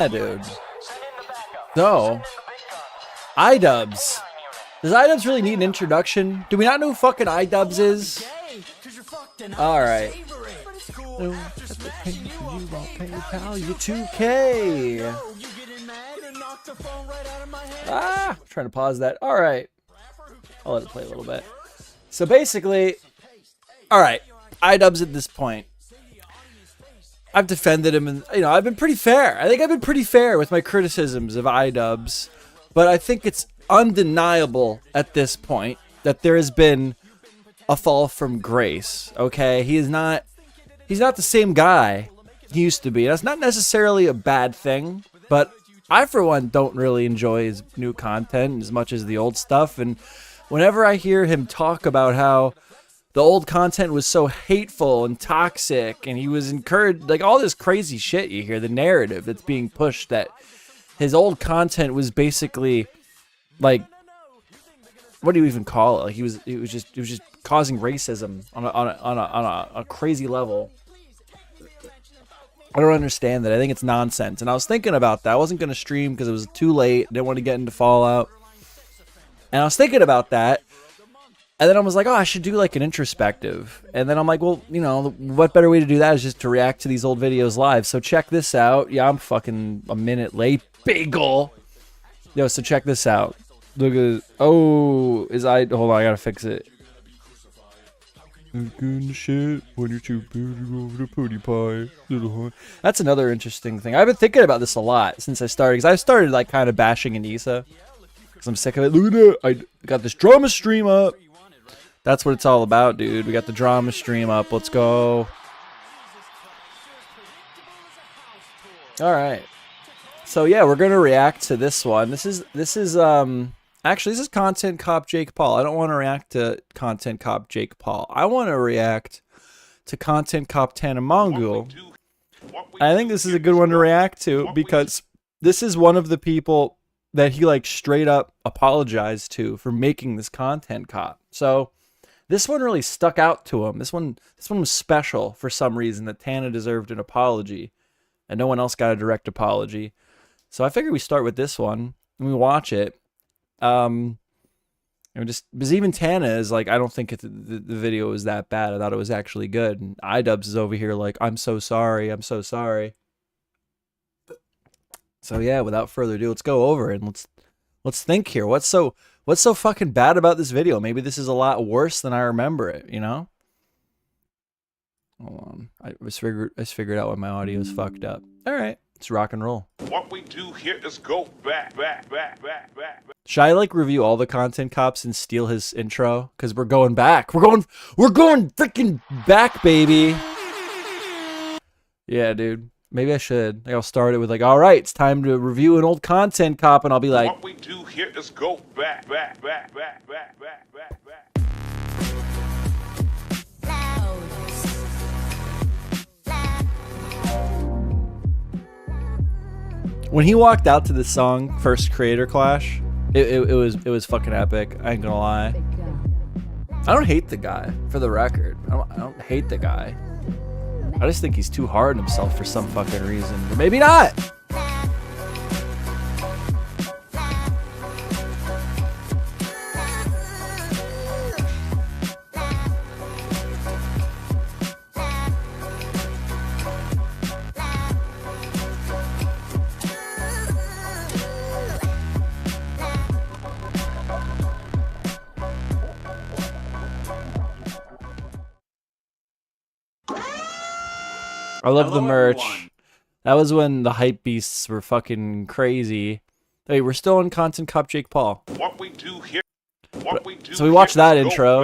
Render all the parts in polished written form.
Yeah, dude. So, Idubbbz. Does Idubbbz really need an introduction? Do we not know who fucking Idubbbz is? Alright. You pal, you 2K. Ah, trying to pause that. Alright. I'll let it play a little bit. So basically, alright, Idubbbz at this point. I've defended him and, you know, I've been pretty fair. I think I've been pretty fair with my criticisms of Idubbbz. But I think it's undeniable at this point that there has been a fall from grace, okay? He's not the same guy he used to be. That's not necessarily a bad thing, but I, for one, don't really enjoy his new content as much as the old stuff. And whenever I hear him talk about how the old content was so hateful and toxic and he was encouraged, like all this crazy shit you hear, the narrative that's being pushed that his old content was basically like, what do you even call it? Like it was just causing racism on a crazy level. I don't understand that. I think it's nonsense. And I was thinking about that. I wasn't going to stream because it was too late. Didn't want to get into Fallout. And I was thinking about that. And then I was like, oh, I should do like an introspective. And then I'm like, well, you know, what better way to do that is just to react to these old videos live. So check this out. Yeah, I'm fucking a minute late. Bagel. Yo, so check this out. Look at, oh, hold on, I gotta fix it. Shit when you're too big to go over the pooty pie, little. That's another interesting thing. I've been thinking about this a lot since I started, because I started like kind of bashing Anisa because I'm sick of it. Look at that, I got this drama stream up. That's what it's all about, dude. We got the drama stream up. Let's go. All right. So yeah, we're gonna react to this one. This is actually, this is Content Cop Jake Paul. I don't want to react to Content Cop Jake Paul. I want to react to Content Cop Tana Mongeau. I think this is a good one to react to because this is one of the people that he like straight up apologized to for making this Content Cop. So this one really stuck out to him. This one was special for some reason, that Tana deserved an apology and no one else got a direct apology. So I figured we start with this one and we watch it. Just because even Tana is like, I don't think the video was that bad. I thought it was actually good. And Idubbbz is over here like, I'm so sorry. I'm so sorry. So yeah, without further ado, let's go over it and let's think here. What's so fucking bad about this video? Maybe this is a lot worse than I remember it, you know? Hold on. I just figured out why my audio is fucked up. All right. Let's rock and roll. What we do here is go back. Should I like review all the Content Cops and steal his intro? Because we're going back. We're going freaking back, baby. Yeah, dude. Maybe I should. Like, I'll start it with like, all right, it's time to review an old Content Cop, and I'll be like, what we do here is go back. When he walked out to the song First Creator Clash, it was fucking epic. I ain't gonna lie. I don't hate the guy, for the record. I don't hate the guy. I just think he's too hard on himself for some fucking reason. Or maybe not. I love the merch. Everyone. That was when the hype beasts were fucking crazy. Hey, we're still on Content Cop Jake Paul. What we do here. So we watched that intro.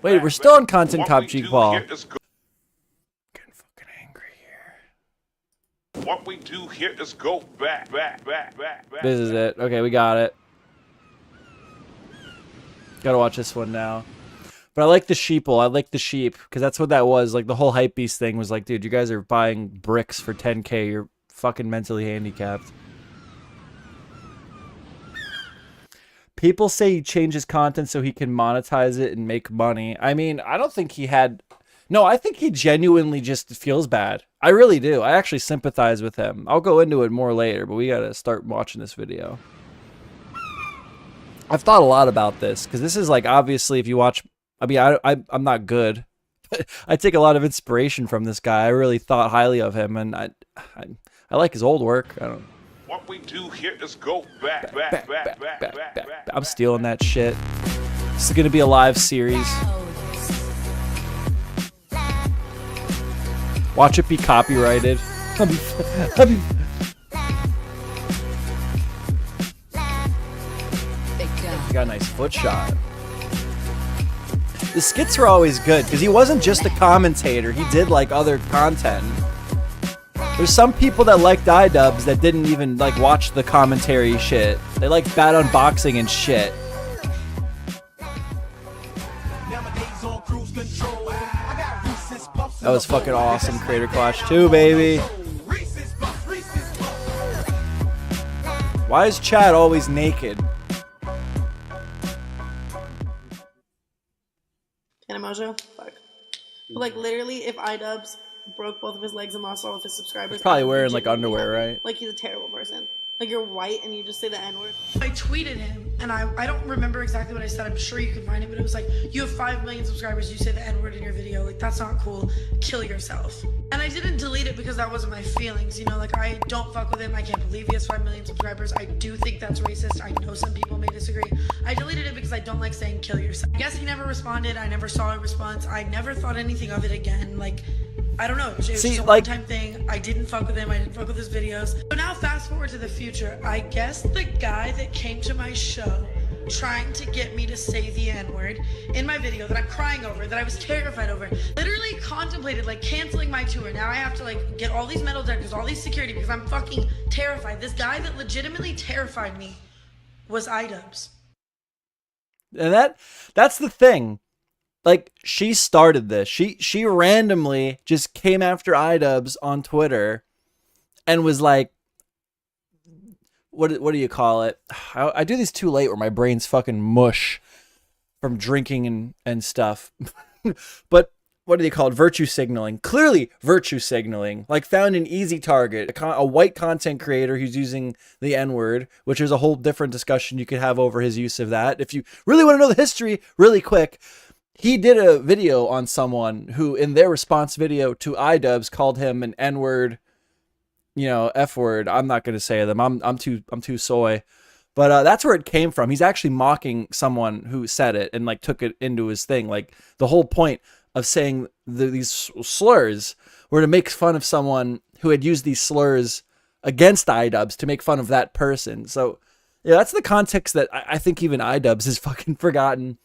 Wait, we're still on Content Cop Jake Paul. Getting fucking angry here. What we do here is go back. This is it. Okay, we got it. Gotta watch this one now. But I like the sheeple. I like the sheep because that's what that was. Like the whole hypebeast thing was like, dude, you guys are buying bricks for 10K. You're fucking mentally handicapped. People say he changes content so he can monetize it and make money. I mean, I don't think he had No, I think he genuinely just feels bad. I really do. I actually sympathize with him. I'll go into it more later, but we gotta start watching this video. I've thought a lot about this because this is like, obviously, if you watch, I mean, I'm not good, but I take a lot of inspiration from this guy. I really thought highly of him, and I like his old work. I don't. What we do here is go back. I'm stealing that shit. This is gonna be a live series. Watch it be copyrighted. Got a nice foot shot. The skits were always good because he wasn't just a commentator. He did like other content. There's some people that liked Idubbbz that didn't even like watch the commentary shit. They like bad unboxing and shit. That was fucking awesome. Creator Clash 2, baby. Why is Chad always naked? Tana Mongeau? Fuck. But like literally, if Idubbbz broke both of his legs and lost all of his subscribers, He's probably wearing like underwear, right? Like he's a terrible person. Like you're white and you just say the N-word. I tweeted him, and I don't remember exactly what I said. I'm sure you can find it, but it was like, you have 5 million subscribers, you say the N-word in your video. Like, that's not cool. Kill yourself. And I didn't delete it because that wasn't my feelings. You know, like, I don't fuck with him. I can't believe he has 5 million subscribers. I do think that's racist. I know some people may disagree. I deleted it because I don't like saying kill yourself. I guess he never responded. I never saw a response. I never thought anything of it again. Like, I don't know. It was just a one-time thing. I didn't fuck with him. I didn't fuck with his videos. So now fast forward to the future. I guess the guy that came to my show trying to get me to say the N-word in my video that I'm crying over, that I was terrified over, literally contemplated like canceling my tour. Now I have to like get all these metal detectors, all these security because I'm fucking terrified. This guy that legitimately terrified me was Idubbbz. And that's the thing. Like, she started this. She randomly just came after Idubbbz on Twitter and was like, what do you call it? I do these too late where my brain's fucking mush from drinking and stuff. But what do they call it? Virtue signaling. Clearly virtue signaling. Like, found an easy target. A white content creator who's using the N-word, which is a whole different discussion you could have over his use of that. If you really want to know the history really quick, he did a video on someone who, in their response video to Idubbbz, called him an N-word, you know, F-word. I'm not going to say them. I'm too soy. But that's where it came from. He's actually mocking someone who said it and like took it into his thing. Like, the whole point of saying these slurs were to make fun of someone who had used these slurs against Idubbbz, to make fun of that person. So yeah, that's the context that I think even Idubbbz has fucking forgotten.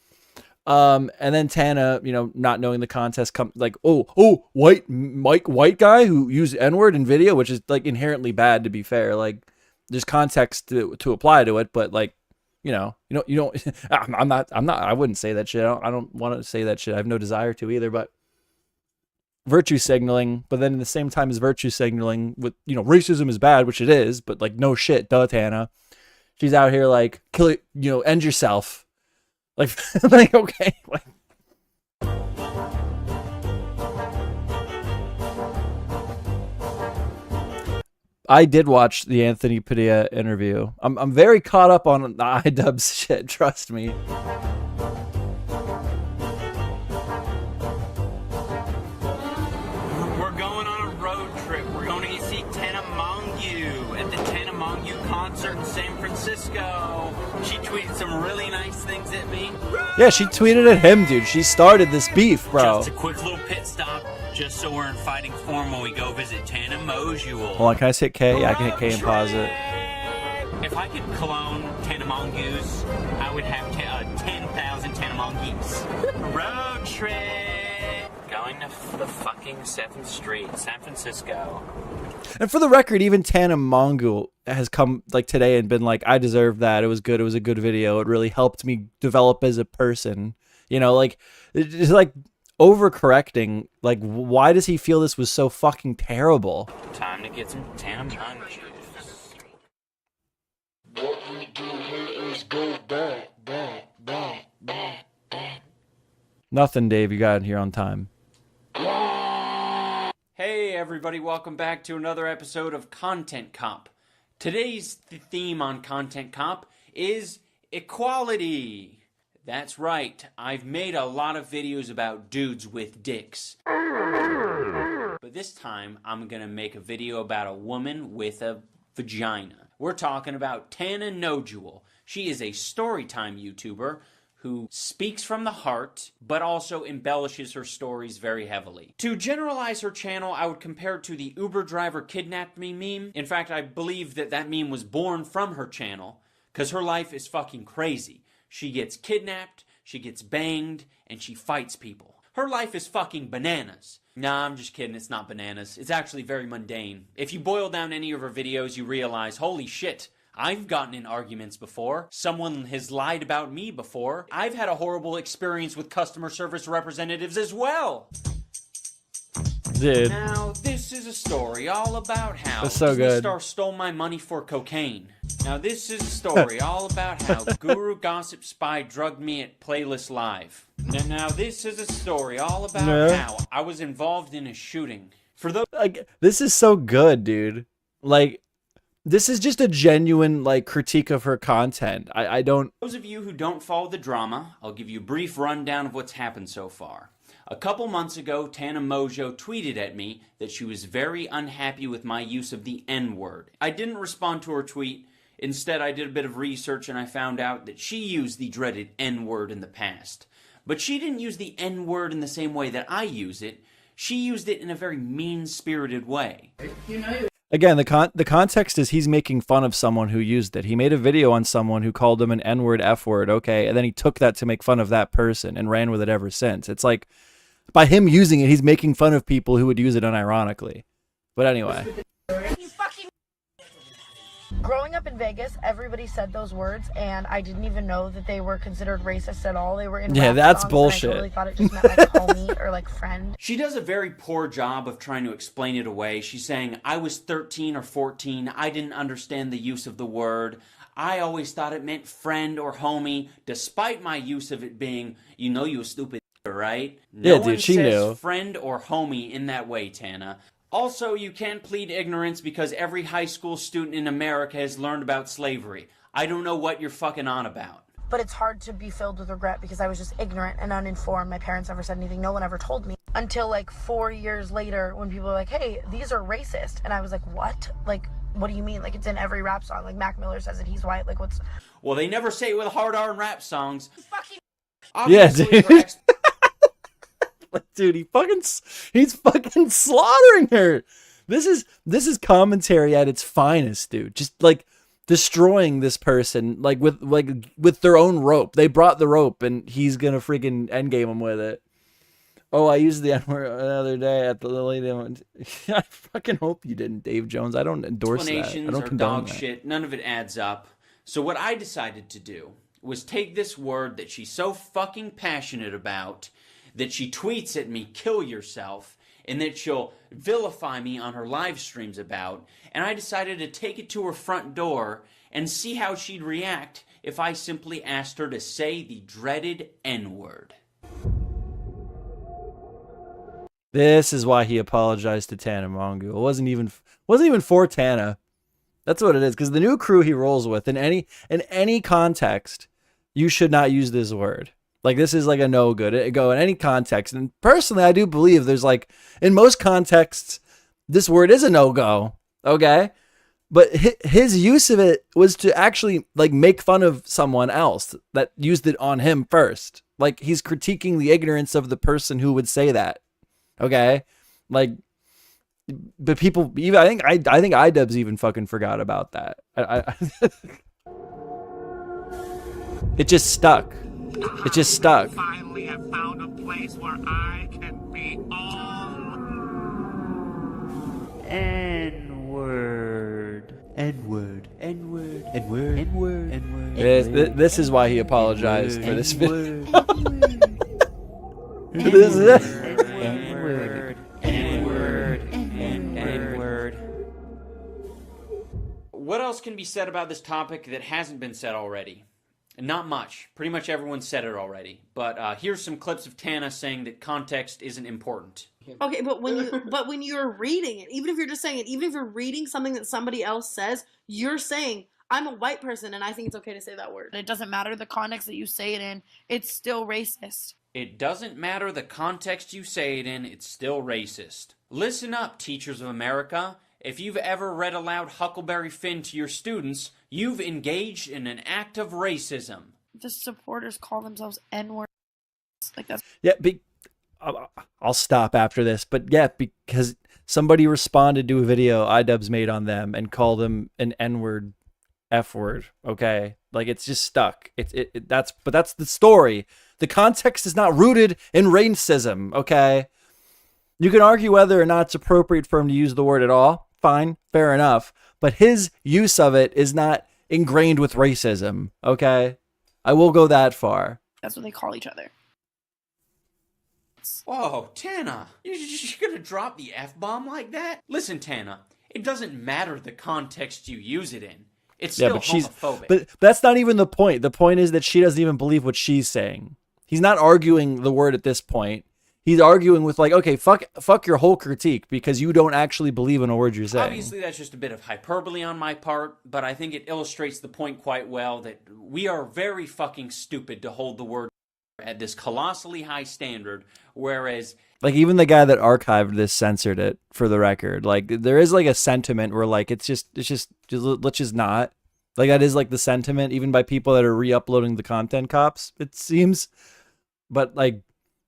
And then Tana, you know, not knowing the contest, like, white guy who used N-word in video, which is like inherently bad, to be fair. Like, there's context to apply to it, but like, you don't. I'm not. I wouldn't say that shit. I don't want to say that shit. I have no desire to either. But virtue signaling. But then at the same time as virtue signaling, with, you know, racism is bad, which it is. But like, no shit, duh, Tana. She's out here like, kill it, you know, end yourself. Like, like, okay. Like, I did watch the Anthony Padilla interview. I'm very caught up on the Idubbbz shit, trust me. We're going on a road trip. We're going to see Tana Mongeau at the Tana Mongeau concert in San Francisco. She tweeted some really nice things at me. Yeah, she tweeted at him, dude. She started this beef, bro. Just a quick little pit stop, just so we're in fighting form when we go visit Tana Mongeau. Hold on, can I hit K? Yeah, I can hit K and pause it. If I could clone Tana Mongeau's, I would have 10,000 Tana Mongeau's. Road trip! Going to the fucking 7th Street, San Francisco. And for the record, even Tana Mongeau has come like today and been like, I deserve that. It was good. It was a good video. It really helped me develop as a person. You know, like, it's like overcorrecting. Like, why does he feel this was so fucking terrible? Time to get some Tana Mongeau. What we do here is go back. Nothing, Dave. You got it here on time. What everybody, welcome back to another episode of Content Cop. Today's theme on Content Cop is equality. That's right, I've made a lot of videos about dudes with dicks. But this time, I'm gonna make a video about a woman with a vagina. We're talking about Tana Mongeau. She is a storytime YouTuber who speaks from the heart, but also embellishes her stories very heavily. To generalize her channel, I would compare it to the Uber driver kidnapped me meme. In fact, I believe that meme was born from her channel, because her life is fucking crazy. She gets kidnapped, she gets banged, and she fights people. Her life is fucking bananas. Nah, I'm just kidding, it's not bananas. It's actually very mundane. If you boil down any of her videos, you realize, holy shit, I've gotten in arguments before. Someone has lied about me before. I've had a horrible experience with customer service representatives as well. Dude. Now, this is a story all about how That's so good. Star stole my money for cocaine. Now, this is a story all about how Guru Gossip Spy drugged me at Playlist Live. Now, this is a story all about how I was involved in a shooting. For those this is so good, dude. Like, this is just a genuine, like, critique of her content. I don't... Those of you who don't follow the drama, I'll give you a brief rundown of what's happened so far. A couple months ago, Tana Mongeau tweeted at me that she was very unhappy with my use of the N-word. I didn't respond to her tweet. Instead, I did a bit of research and I found out that she used the dreaded N-word in the past. But she didn't use the N-word in the same way that I use it. She used it in a very mean-spirited way. Again, the context is he's making fun of someone who used it. He made a video on someone who called him an N-word, F-word, okay, and then he took that to make fun of that person and ran with it ever since. It's like, by him using it, he's making fun of people who would use it unironically. But anyway. Growing up in Vegas, everybody said those words, and I didn't even know that they were considered racist at all. They were in rap that's songs, bullshit. I totally thought it just meant like homie or like friend. She does a very poor job of trying to explain it away. She's saying, I was 13 or 14, I didn't understand the use of the word. I always thought it meant friend or homie, despite my use of it being, you know you stupid, right? No one she says knew. friend or homie in that way, Tana. Also, you can't plead ignorance because every high school student in America has learned about slavery. I don't know what you're fucking on about. But it's hard to be filled with regret because I was just ignorant and uninformed. My parents never said anything. No one ever told me. Until like 4 years later when people were like, hey, these are racist. And I was like, what? Like, what do you mean? Like, it's in every rap song. Like, Mac Miller says it, he's white. Like, what's... Well, they never say it with hard R in rap songs. Fucking... Obviously, dude. Dude, he's fucking slaughtering her. This is commentary at its finest, dude. Just like destroying this person, like with their own rope. They brought the rope, and he's gonna freaking endgame him with it. Oh, I used the N-word the other day at the Lily. I fucking hope you didn't, Dave Jones. I don't endorse that. I don't are condone dog that. shit. None of it adds up. So what I decided to do was take this word that she's so fucking passionate about, that she tweets at me, kill yourself, and that she'll vilify me on her live streams about, and I decided to take it to her front door and see how she'd react if I simply asked her to say the dreaded N-word. This is why he apologized to Tana Mongeau. It wasn't even for Tana. That's what it is, because the new crew he rolls with, in any context, you should not use this word. Like, this is like a no good. Go in any context. And personally, I do believe there's like, in most contexts, this word is a no-go. Okay? But his use of it was to actually like make fun of someone else that used it on him first. Like, he's critiquing the ignorance of the person who would say that. Okay? Like, but people, even I think Idubbbz even fucking forgot about that. It just stuck. It just stuck. Finally, have found a place where I can be all. N-word. N-word. N-word. N-word. N-word. N-word. This is why he apologized for this video. This is it. N-word. N-word. N-word. What else can be said about this topic that hasn't been said already? Not much. Pretty much everyone said it already. But here's some clips of Tana saying that context isn't important. Okay, but when you're reading it, even if you're just saying it, even if you're reading something that somebody else says, you're saying, I'm a white person and I think it's okay to say that word. It doesn't matter the context that you say it in, it's still racist. It doesn't matter the context you say it in, it's still racist. Listen up, teachers of America. If you've ever read aloud Huckleberry Finn to your students, you've engaged in an act of racism. The supporters call themselves N-words. Like that's Yeah, I'll stop after this, but yeah, because somebody responded to a video Idubbbz made on them and called them an N-word, F-word. Okay, like it's just stuck. That's the story. The context is not rooted in racism. Okay, you can argue whether or not it's appropriate for him to use the word at all. Fine, fair enough. But his use of it is not ingrained with racism. Okay, I will go that far. that's what they call each other. Whoa, Tana, you're gonna drop the F-bomb like that? Listen, Tana, it doesn't matter the context you use it in. It's still homophobic. But that's not even the point. The point is that she doesn't even believe what she's saying. He's not arguing the word at this point. He's arguing with like, okay, fuck your whole critique because you don't actually believe in a word you're saying. Obviously, that's just a bit of hyperbole on my part, but I think it illustrates the point quite well that we are very fucking stupid to hold the word at this colossally high standard, whereas like even the guy that archived this censored it for the record. Like there is like a sentiment where like it's just let's just not. Like that is like the sentiment even by people that are re-uploading the content cops, it seems. But like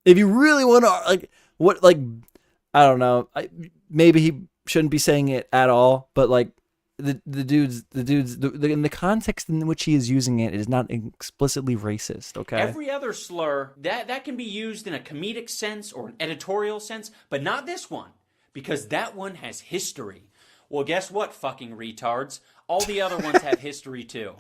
if you really want to I don't know, maybe he shouldn't be saying it at all, but like the dudes in the context in which he is using it is not explicitly racist. Okay, every other slur that can be used in a comedic sense or an editorial sense, but not this one, because that one has history. Well, guess what, fucking retards? All the other ones have history too.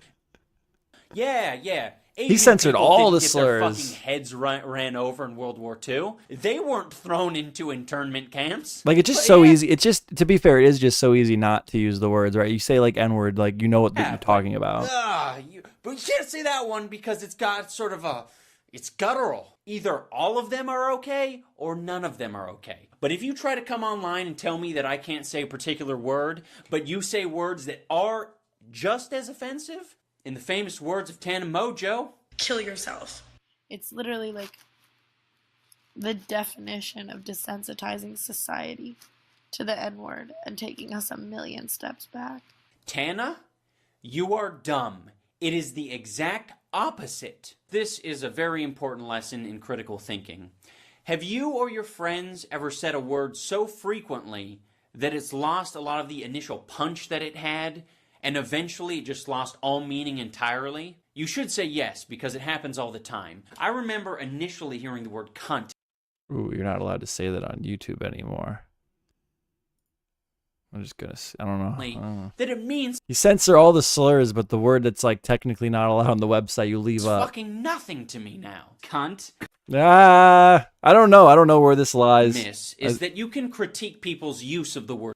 Yeah. He censored all the get slurs. Their fucking heads ran over in World War II. They weren't thrown into internment camps. Like, it's just so easy. It's just, to be fair, it is just so easy not to use the words, right? You say, like, N-word, like, you know what you're talking about. But you can't say that one because it's got sort of it's guttural. Either all of them are okay or none of them are okay. But if you try to come online and tell me that I can't say a particular word, but you say words that are just as offensive, in the famous words of Tana Mongeau, kill yourself. It's literally like the definition of desensitizing society to the N-word and taking us a million steps back. Tana, you are dumb. It is the exact opposite. This is a very important lesson in critical thinking. Have you or your friends ever said a word so frequently that it's lost a lot of the initial punch that it had, and eventually it just lost all meaning entirely? You should say yes, because it happens all the time. I remember initially hearing the word cunt. Ooh, you're not allowed to say that on YouTube anymore. I'm just gonna, I don't know. That it means you censor all the slurs, but the word that's like technically not allowed on the website, you leave up. Fucking nothing to me now. Cunt. I don't know. I don't know where this lies. Is that you can critique people's use of the word.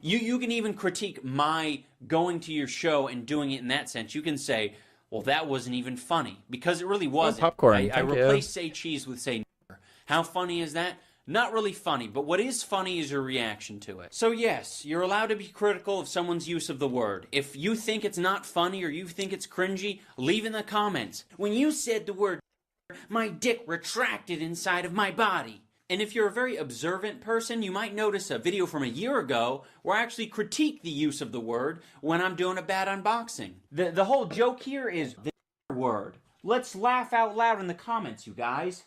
You can even critique my going to your show and doing it in that sense. You can say, well, that wasn't even funny. Because it really wasn't. Popcorn. I replaced say cheese with say nigger. How funny is that? Not really funny, but what is funny is your reaction to it. So yes, you're allowed to be critical of someone's use of the word. If you think it's not funny or you think it's cringy, leave in the comments. When you said the word, my dick retracted inside of my body. And if you're a very observant person, you might notice a video from a year ago where I actually critique the use of the word when I'm doing a bad unboxing. The whole joke here is the word. Let's laugh out loud in the comments, you guys.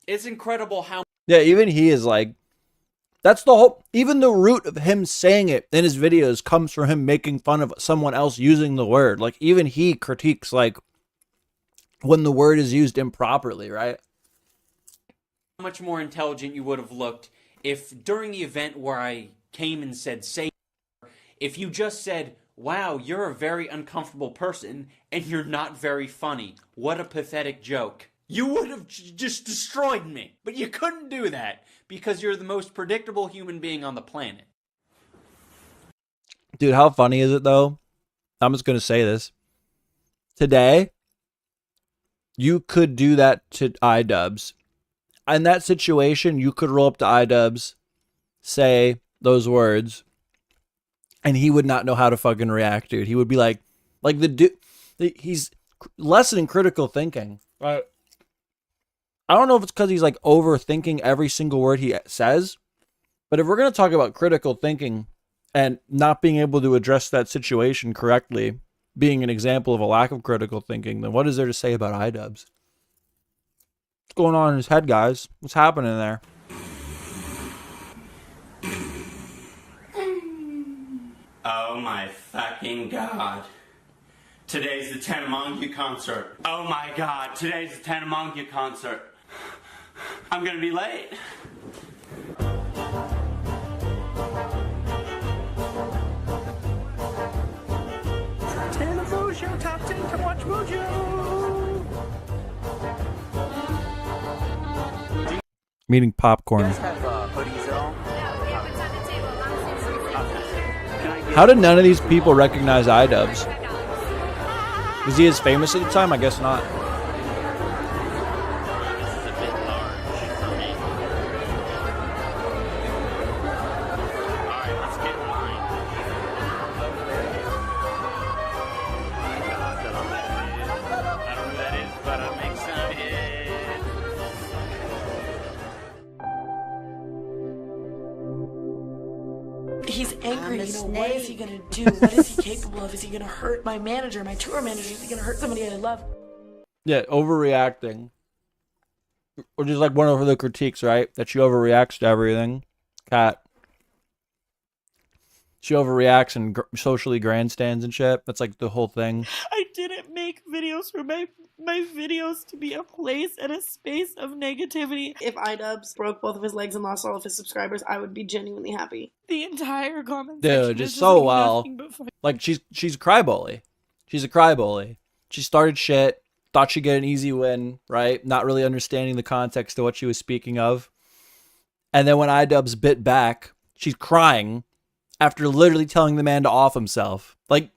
It's incredible how... Yeah, even he is like, that's the whole, even the root of him saying it in his videos comes from him making fun of someone else using the word. Like, even he critiques, like, when the word is used improperly, right? Much more intelligent you would have looked if during the event where I came and said say, if you just said, wow, you're a very uncomfortable person and you're not very funny. What a pathetic joke. You would have just destroyed me. But you couldn't do that because you're the most predictable human being on the planet. Dude, how funny is it though? I'm just going to say this. Today, you could do that to Idubbbz. in that situation, you could roll up to Idubbbz, say those words, and he would not know how to fucking react, dude. He would be like the dude, he's lessening critical thinking. Right. I don't know if it's because he's like overthinking every single word he says, but if we're going to talk about critical thinking and not being able to address that situation correctly being an example of a lack of critical thinking, then what is there to say about Idubbbz? What's going on in his head, guys? What's happening there? Oh my fucking god. Today's the Tana Mongeau concert. Oh my god, today's the Tana Mongeau concert. I'm gonna be late. Tana Mongeau top 10 to watch Mojo. Eating popcorn. How did none of these people recognize Idubbbz? Was he as famous at the time? I guess not. He's angry, you know, what is he gonna do? What is he capable of? Is he gonna hurt my manager, my tour manager? Is he gonna hurt somebody I love? Yeah, overreacting. Which is like one of the critiques, right? That she overreacts to everything. Kat. She overreacts and socially grandstands and shit. That's like the whole thing. I didn't make videos for my videos to be a place and a space of negativity. If Idubbbz broke both of his legs and lost all of his subscribers, I would be genuinely happy. The entire comment section Dude, is just so like well. nothing but fun. Like she's a crybaby. She's a crybaby. She started shit, thought she'd get an easy win, right? Not really understanding the context of what she was speaking of. And then when Idubbbz bit back, she's crying after literally telling the man to off himself. Like,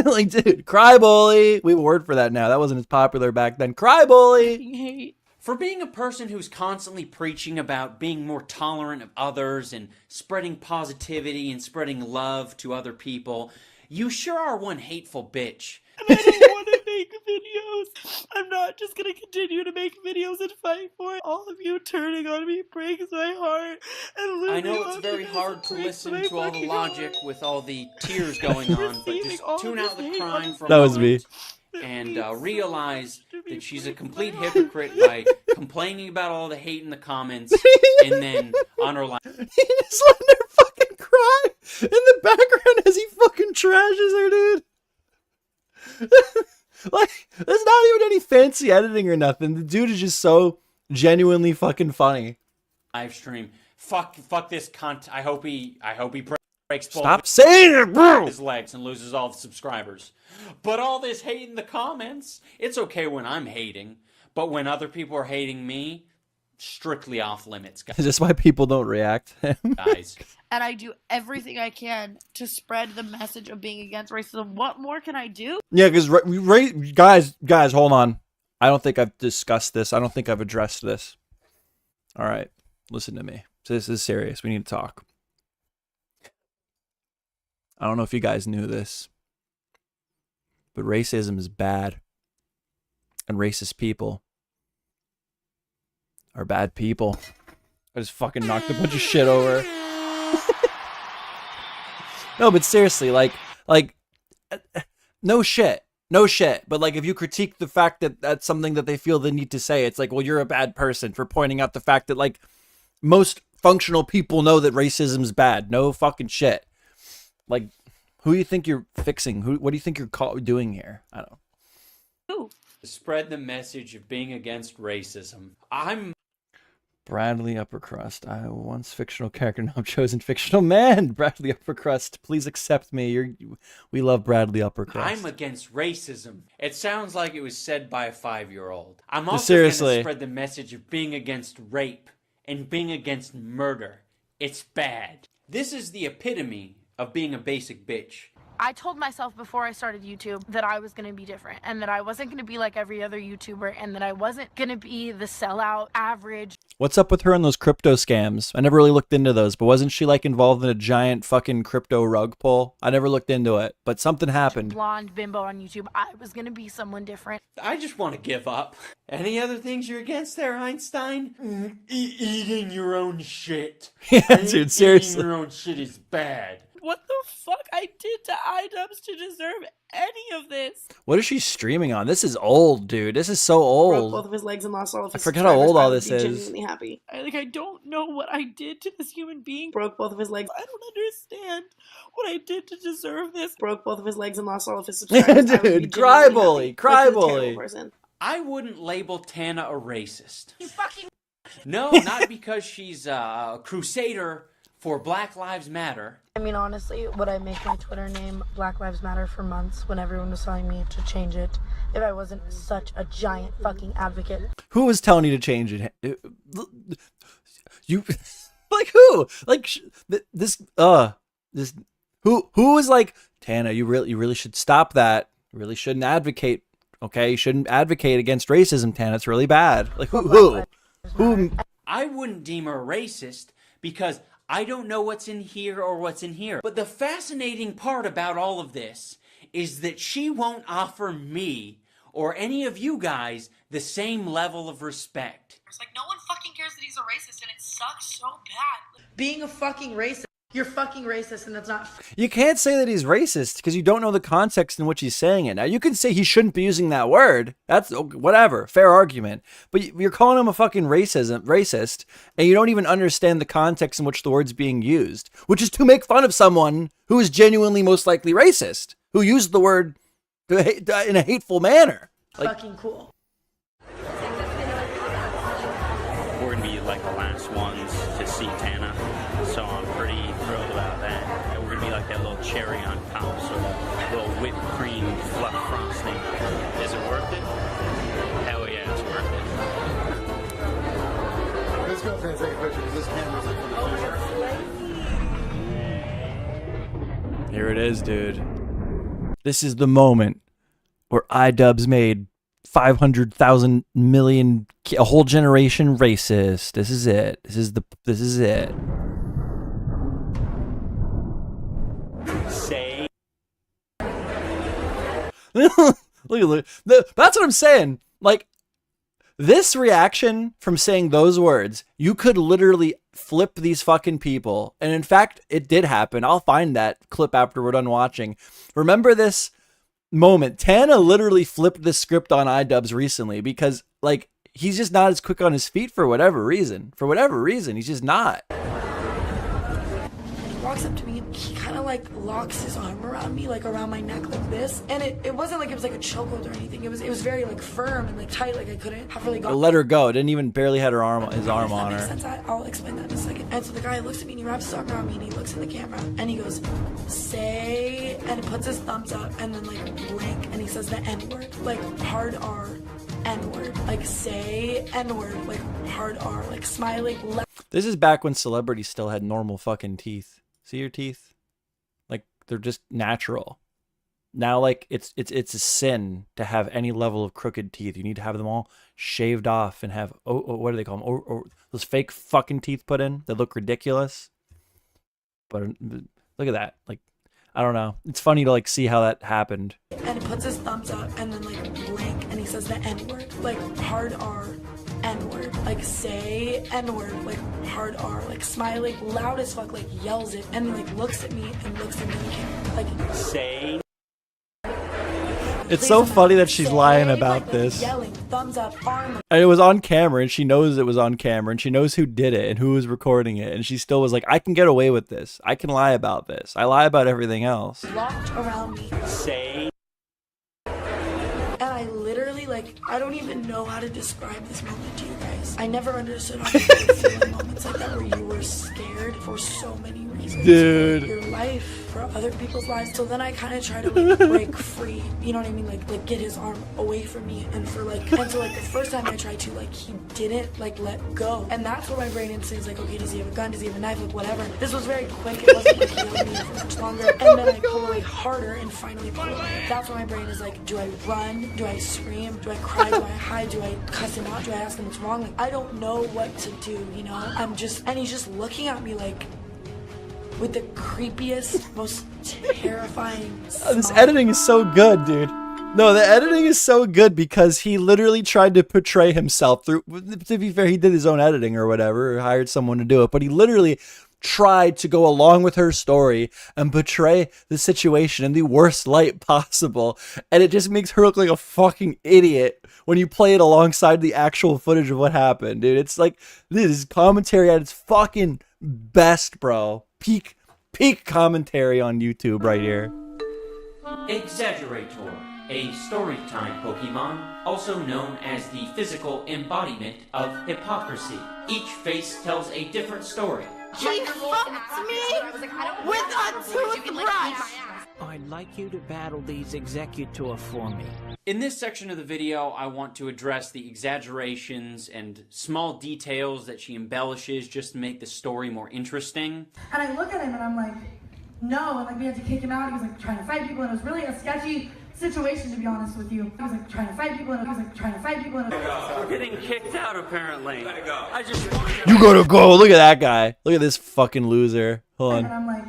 like, dude, cry bully. We have a word for that now. That wasn't as popular back then. Cry bully. Hate. For being a person who's constantly preaching about being more tolerant of others and spreading positivity and spreading love to other people, you sure are one hateful bitch. And I don't want to make videos. I'm not just going to continue to make videos and fight for it. All of you turning on me breaks my heart. And I know it's very hard to listen to all the logic with all the tears going on, but just tune out the crying for a That was me. moment and realize that she's a complete hypocrite by complaining about all the hate in the comments and then on her live. He just letting her fucking cry in the background as he fucking trashes her, dude. Like, there's not even any fancy editing or nothing. The dude is just so genuinely fucking funny. Live stream. Fuck this cunt. I hope he breaks both Stop saying it, bro. his legs and loses all the subscribers. But all this hate in the comments, it's okay when I'm hating, but when other people are hating me, strictly off limits, Is this why people don't react? guys. And I do everything I can to spread the message of being against racism. What more can I do? Yeah, because guys, hold on. I don't think I've discussed this. I don't think I've addressed this. All right, listen to me. This is serious. We need to talk. I don't know if you guys knew this, but racism is bad, and racist people are bad people. I just fucking knocked a bunch of shit over. No, but seriously, like, no shit. But like, if you critique the fact that that's something that they feel the need to say, it's like, well, you're a bad person for pointing out the fact that like most functional people know that racism's bad. No fucking shit. Like, who do you think you're fixing? What do you think you're doing here? I don't know. Who? Spread the message of being against racism. I'm Bradley Upper Crust. I once fictional character, now I'm chosen fictional man. Bradley Upper Crust, please accept me. We love Bradley Upper Crust. I'm against racism. It sounds like it was said by a 5-year-old. I'm also Seriously. going to spread the message of being against rape and being against murder. It's bad. This is the epitome of being a basic bitch. I told myself before I started YouTube that I was going to be different and that I wasn't going to be like every other YouTuber and that I wasn't going to be the sellout average. What's up with her and those crypto scams? I never really looked into those, but wasn't she like involved in a giant fucking crypto rug pull? I never looked into it, but something happened. Blonde bimbo on YouTube. I was going to be someone different. I just want to give up. Any other things you're against there, Einstein? Eating your own shit. Yeah, dude, seriously. Eating your own shit is bad. What the fuck I did to Idubbbz to deserve any of this? What is she streaming on? This is old, dude. This is so Broke old. both of his legs and lost all of his I forget how old all this subscribers. I would be is. genuinely happy. I don't know what I did to this human being. Broke both of his legs. I don't understand what I did to deserve this. Broke both of his legs and lost all of his subscribers. I would be Dude, cry genuinely bully, happy. cry Like, he's a bully. terrible person. I wouldn't label Tana a racist. You fucking... No, not because she's a crusader for Black Lives Matter. I mean, honestly, would I make my Twitter name Black Lives Matter for months when everyone was telling me to change it if I wasn't such a giant fucking advocate? Who was telling you to change it? You, like who? Like who was like, Tana, you really should stop that. You really shouldn't advocate. Okay, you shouldn't advocate against racism, Tana. It's really bad. Like who? I wouldn't deem her racist because I don't know what's in here or what's in here. But the fascinating part about all of this is that she won't offer me or any of you guys the same level of respect. It's like no one fucking cares that he's a racist and it sucks so bad. Being a fucking racist, you're fucking racist and that's not... You can't say that he's racist because you don't know the context in which he's saying it. Now, you can say he shouldn't be using that word. That's whatever, fair argument. But you're calling him a fucking racist, and you don't even understand the context in which the word's being used, which is to make fun of someone who is genuinely most likely racist, who used the word in a hateful manner. Like, fucking cool. We're going to be like the last ones to see Tana, so I'm pretty thrilled about that. And we're going to be like that little cherry on top, so that little whipped cream fluff frosting. Is it worth it? Hell yeah, it's worth it. Let's go and take a picture because this camera's like for the future. here it is, dude. This is the moment where Idubbbz made 500,000 million, a whole generation racist. This is it. This is it. Say. Look, that's what I'm saying. Like, this reaction from saying those words, you could literally flip these fucking people. And in fact, it did happen. I'll find that clip after we're done watching. Remember this moment. Tana literally flipped the script on Idubbbz recently because, like, he's just not as quick on his feet for whatever reason. For whatever reason, he's just not. He walks up to me and he kind of like locks his arm around me, like around my neck like this. And it wasn't like it was like a chokehold or anything. It was very like firm and like tight, like I couldn't have really gone. Let her go. Didn't even barely had his arm Does on that make her. sense? I'll explain that in a second. And so the guy looks at me and he wraps his arm around me and he looks in the camera and he goes, say, and he puts his thumbs up and then like blink and he says the N-word, like hard R, N-word, like say N-word, like hard R, like smiling. This is back when celebrities still had normal fucking teeth. See your teeth? Like, they're just natural. Now, like, it's a sin to have any level of crooked teeth. You need to have them all shaved off and have, what do they call them? Or those fake fucking teeth put in that look ridiculous. But look at that. Like, I don't know. It's funny to, like, see how that happened. And he puts his thumbs up and then like blink and he says the N-word, like hard R, N-word, like say N-word, like hard R, like smiling loud as fuck, like yells it and like looks at me and looks at me like Say. It's so funny that she's lying about this. Yelling, thumbs up, arm. And it was on camera, and she knows it was on camera, and she knows who did it and who was recording it, and she still was like, I can get away with this. I can lie about this. I lie about everything else. Locked around me. Say. And I literally, like, I don't even know how to describe this moment to you guys. I never understood how to feel in moments like that where you were scared for so many reasons. Dude. Your life for other people's lives. So then I kind of try to like break free, you know what I mean? Like get his arm away from me, and so like the first time I tried to, like, he didn't like let go, and that's where my brain instinct is like, okay, does he have a gun? Does he have a knife? Like whatever. This was very quick. It wasn't like he held me for much longer, and then I pull away harder and finally pull away. That's where my brain is like, do I run? Do I scream? Do I cry? Do I hide? Do I cuss him out? Do I ask him what's wrong? Like I don't know what to do, you know? And he's just looking at me like with the creepiest, most terrifying Oh, this editing is so good, dude. No, the editing is so good because he literally tried to portray himself through, to be fair, he did his own editing or whatever, or hired someone to do it, but he literally tried to go along with her story and portray the situation in the worst light possible, and it just makes her look like a fucking idiot when you play it alongside the actual footage of what happened, dude. It's like, this is commentary at its fucking best, bro. Peak commentary on YouTube right here. Exaggerator, a storytime Pokemon, also known as the physical embodiment of hypocrisy. Each face tells a different story. He fucked me with a toothbrush. I'd like you to battle these Executor for me. In this section of the video, I want to address the exaggerations and small details that she embellishes just to make the story more interesting. And I look at him and I'm like, no, and like we had to kick him out. He was like trying to fight people, and it was really a sketchy situation, to be honest with you. He was like trying to fight people, and We're getting kicked out, apparently. You gotta go. Look at that guy. Look at this fucking loser. Hold on. And I'm like,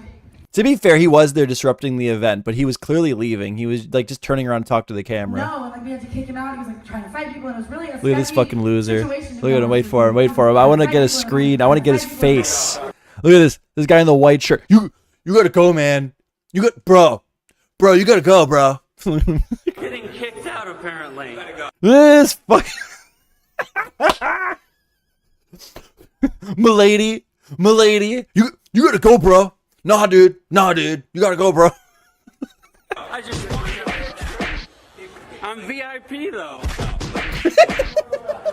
to be fair, he was there disrupting the event, but he was clearly leaving. He was like just turning around to talk to the camera. no, and like we had to kick him out. He was like trying to fight people, and it was really a Look at this sketchy fucking loser. situation, to Look be at him. honest Wait with for you. him. Wait for him. I want to get a screen. I want to get his face. Look at this guy in the white shirt. You gotta go, man. Bro, you gotta go, bro. Getting kicked out, apparently. This fucking Milady, you gotta go, bro. Nah, dude, you gotta go, bro. I'm VIP, though.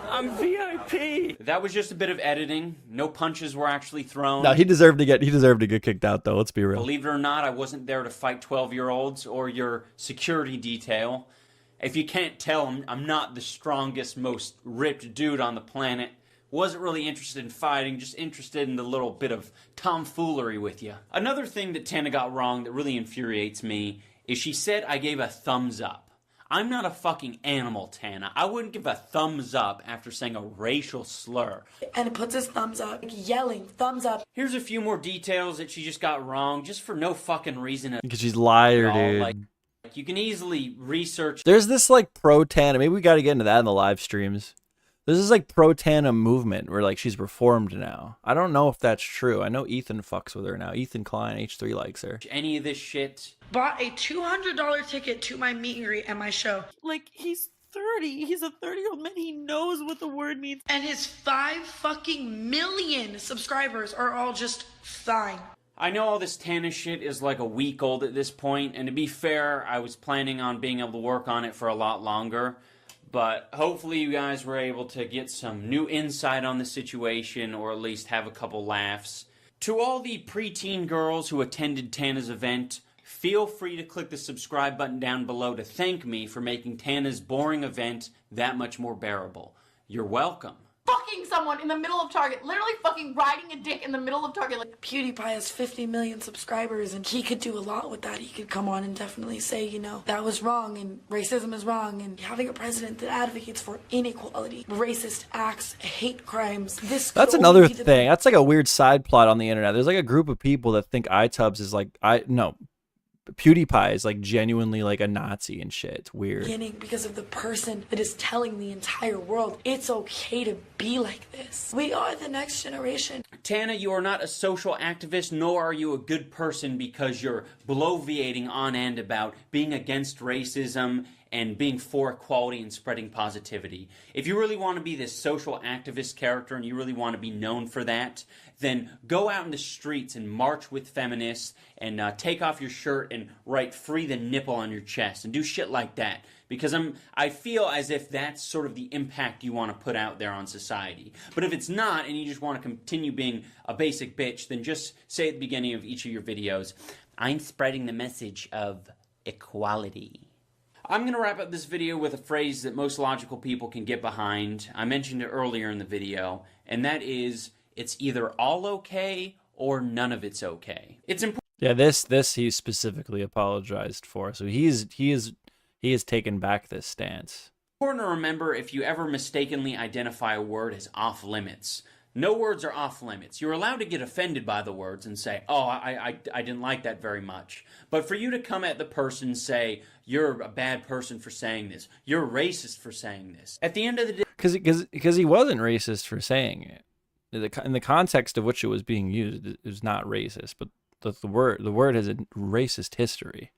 I'm VIP. That was just a bit of editing. No punches were actually thrown. No, he deserved to get kicked out, though. Let's be real. Believe it or not, I wasn't there to fight 12-year-olds or your security detail. If you can't tell, I'm not the strongest, most ripped dude on the planet. Wasn't really interested in fighting, just interested in the little bit of tomfoolery with you. Another thing that Tana got wrong that really infuriates me is she said I gave a thumbs up. I'm not a fucking animal, Tana. I wouldn't give a thumbs up after saying a racial slur. And it puts his thumbs up, yelling, thumbs up. Here's a few more details that she just got wrong, just for no fucking reason. Because she's liar, dude. Like, you can easily research. There's this like pro Tana. Maybe we got to get into that in the live streams. There's this like pro Tana movement where like she's reformed now. I don't know if that's true. I know Ethan fucks with her now. Ethan Klein, H3 likes her. Any of this shit. Bought a $200 ticket to my meet and greet at my show. Like, he's 30. He's a 30-year-old man. He knows what the word means. And his 5 fucking million subscribers are all just fine. I know all this Tana shit is like a week old at this point, and to be fair, I was planning on being able to work on it for a lot longer. But hopefully you guys were able to get some new insight on the situation, or at least have a couple laughs. To all the preteen girls who attended Tana's event, feel free to click the subscribe button down below to thank me for making Tana's boring event that much more bearable. You're welcome. Fucking someone in the middle of Target, literally fucking riding a dick in the middle of Target. Like, PewDiePie has 50 million subscribers, and he could do a lot with that. He could come on and definitely say, you know, that was wrong, and racism is wrong, and having a president that advocates for inequality, racist acts, hate crimes. That's another thing. That's like a weird side plot on the internet. There's like a group of people that think Idubbbz is like PewDiePie is like genuinely like a Nazi and shit. It's weird. Because of the person that is telling the entire world it's okay to be like this. We are the next generation. Tana, you are not a social activist, nor are you a good person because you're bloviating on end about being against racism and being for equality and spreading positivity. If you really want to be this social activist character and you really want to be known for that, then go out in the streets and march with feminists and take off your shirt and write "free the nipple" on your chest and do shit like that. Because I feel as if that's sort of the impact you want to put out there on society. But if it's not, and you just want to continue being a basic bitch, then just say at the beginning of each of your videos, I'm spreading the message of equality. I'm going to wrap up this video with a phrase that most logical people can get behind. I mentioned it earlier in the video, and that is, it's either all okay or none of it's okay. It's important. Yeah, this he specifically apologized for, so he has taken back this stance. Important to remember if you ever mistakenly identify a word as off limits. No words are off limits. You're allowed to get offended by the words and say, oh, I didn't like that very much. But for you to come at the person and say, you're a bad person for saying this, you're racist for saying this, at the end of the day... Because he wasn't racist for saying it. In the context of which it was being used, it was not racist, but the word has a racist history.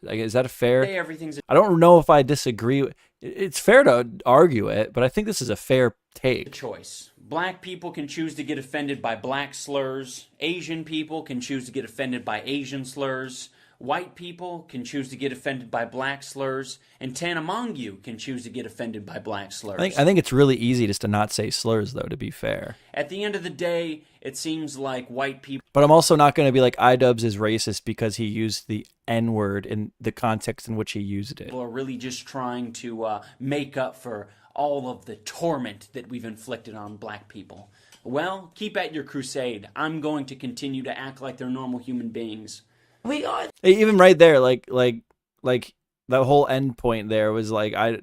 Like, is that a fair? I don't know if I disagree. It's fair to argue it, but I think this is a fair take. Choice. Black people can choose to get offended by black slurs. Asian people can choose to get offended by Asian slurs. White people can choose to get offended by black slurs, and Tana Mongeau can choose to get offended by black slurs. I think it's really easy just to not say slurs, though, to be fair. At the end of the day, it seems like white people... But I'm also not going to be like, Idubbbz is racist because he used the N-word in the context in which he used it. People are really just trying to make up for all of the torment that we've inflicted on black people. Well, keep at your crusade. I'm going to continue to act like they're normal human beings. We are. Even right there, like that whole end point there was like I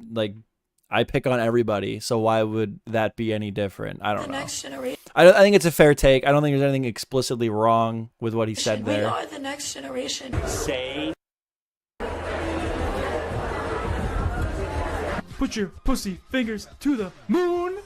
pick on everybody, so why would that be any different? I don't know. Next generation. I think it's a fair take. I don't think there's anything explicitly wrong with what he said there. We are the next generation. Say. Put your pussy fingers to the moon.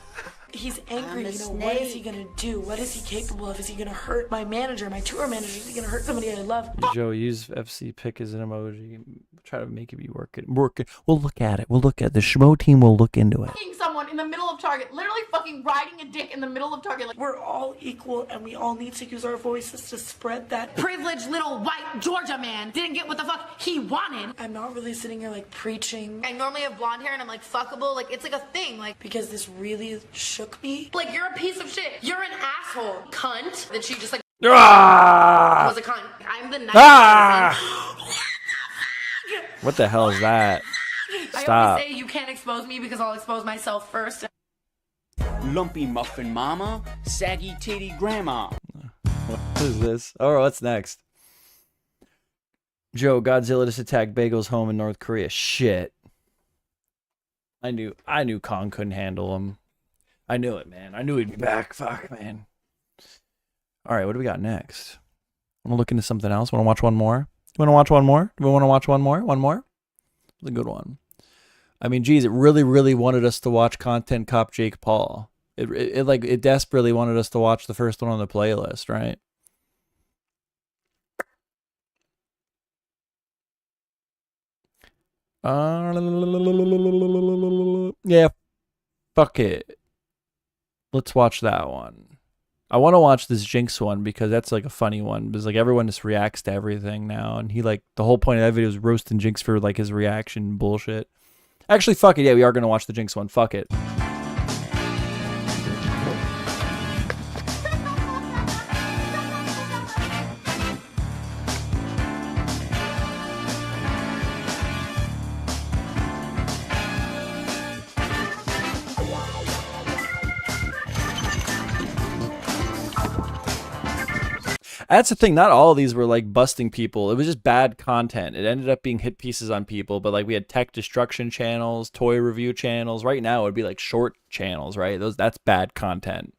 He's angry. What is he gonna do? What is he capable of? Is he gonna hurt my manager, my tour manager? Is he gonna hurt somebody I love? Joe, use FC pick as an emoji. Try to make it be working. We'll look at it. We'll look at the Schmo team. We'll look into it. Someone in the middle of Target, literally fucking riding a dick in the middle of Target. Like, we're all equal, and we all need to use our voices to spread that. Privileged little white Georgia man didn't get what the fuck he wanted. I'm not really sitting here like preaching. I normally have blonde hair and I'm like fuckable. Like, it's like a thing. Like, because this really shook me. Like, you're a piece of shit. You're an asshole, cunt. Then she just like was a cunt. I'm the nice person. What the hell is that? Stop. I always say you can't expose me because I'll expose myself first. Lumpy muffin mama, saggy titty grandma. What is this? Oh, what's next? Joe, Godzilla just attacked Bagel's home in North Korea. Shit. I knew Kong couldn't handle him. I knew it, man. I knew he'd be back. Fuck, man. All right, what do we got next? Want to look into something else? Want to watch one more? You want to watch one more? Do we want to watch one more? One more? It's a good one. I mean, geez, it really, really wanted us to watch Content Cop Jake Paul. It desperately wanted us to watch the first one on the playlist, right? Yeah, fuck it. Let's watch that one. I want to watch this Jinx one because that's like a funny one. Because like everyone just reacts to everything now, and he like the whole point of that video is roasting Jinx for like his reaction bullshit. Actually, fuck it. Yeah, we are gonna watch the Jinx one. Fuck it. That's the thing. Not all of these were like busting people. It was just bad content. It ended up being hit pieces on people. But like we had tech destruction channels, toy review channels. Right now it would be like short channels, right? That's bad content.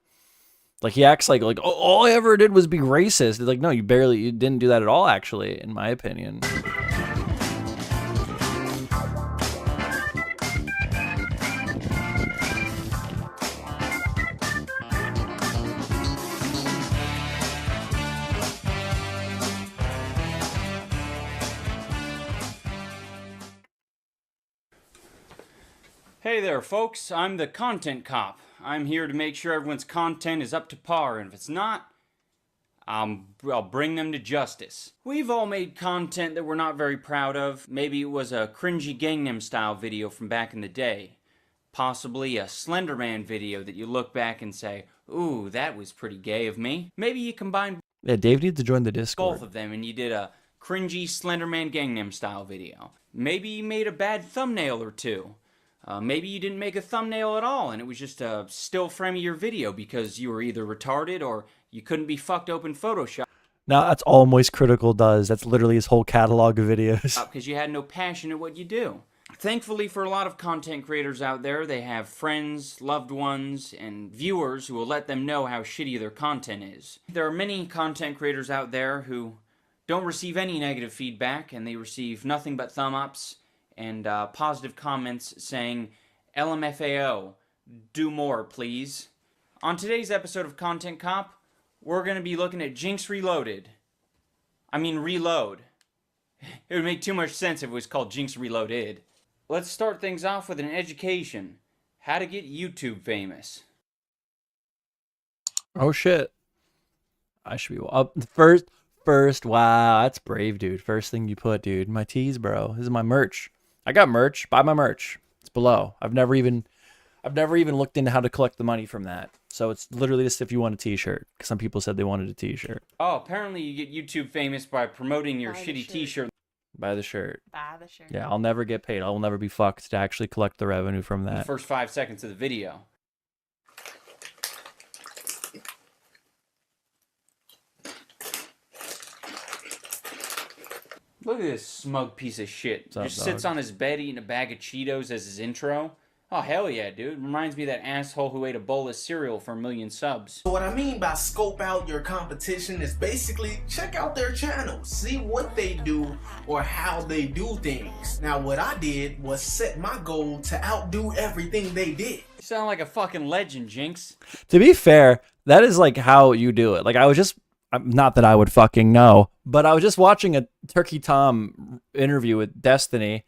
Like he acts like all I ever did was be racist. It's like, no, you didn't do that at all, actually, in my opinion. Hey there, folks. I'm the Content Cop. I'm here to make sure everyone's content is up to par, and if it's not, I'll bring them to justice. We've all made content that we're not very proud of. Maybe it was a cringy Gangnam Style video from back in the day. Possibly a Slenderman video that you look back and say, ooh, that was pretty gay of me. Maybe you combine Dave needs to join the Discord. both of them and you did a cringy Slenderman Gangnam Style video. Maybe you made a bad thumbnail or two. Maybe you didn't make a thumbnail at all and it was just a still frame of your video because you were either retarded or you couldn't be fucked open Photoshop. Now that's all Moist Critical does. That's literally his whole catalog of videos. Because you had no passion at what you do. Thankfully for a lot of content creators out there, they have friends, loved ones, and viewers who will let them know how shitty their content is. There are many content creators out there who don't receive any negative feedback and they receive nothing but thumb ups and positive comments saying, LMFAO, do more, please. On today's episode of Content Cop, we're going to be looking at Jinx Reload. Reload. It would make too much sense if it was called Jinx Reloaded. Let's start things off with an education. How to get YouTube famous. Oh shit. I should be up first. Wow, that's brave, dude. First thing you put, dude. My tees, bro. This is my merch. I got merch. Buy my merch. It's below. I've never even looked into how to collect the money from that. So it's literally just if you want a t-shirt. Some people said they wanted a t-shirt. Oh, apparently you get YouTube famous by promoting your shitty t-shirt. Buy the shirt. Buy the shirt. Yeah, I'll never get paid. I'll never be fucked to actually collect the revenue from that. The first 5 seconds of the video. Look at this smug piece of shit. Up, Just sits dog? on his bed eating a bag of Cheetos as his intro. Oh, hell yeah, dude. Reminds me of that asshole who ate a bowl of cereal for 1 million subs. What I mean by scope out your competition is basically check out their channels, see what they do or how they do things. Now what I did was set my goal to outdo everything they did. You sound like a fucking legend, Jinx. To be fair, that is like how you do it. Like I was just, not that I would fucking know, but I was just watching a Turkey Tom interview with Destiny.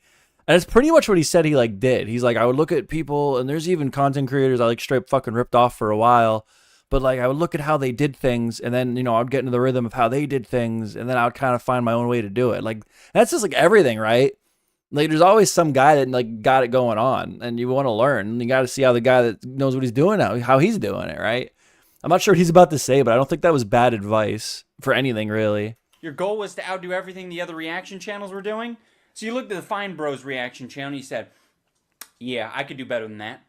And it's pretty much what he said he like did. He's like, I would look at people, and there's even content creators I like straight fucking ripped off for a while. But like I would look at how they did things, and then, you know, I'd get into the rhythm of how they did things, and then I would kind of find my own way to do it. Like that's just like everything, right? Like there's always some guy that like got it going on, and you want to learn. And you got to see how the guy that knows what he's doing now, how he's doing it, right? I'm not sure what he's about to say, but I don't think that was bad advice for anything really. Your goal was to outdo everything the other reaction channels were doing? So you looked at the Fine Bros reaction channel and you said, yeah, I could do better than that.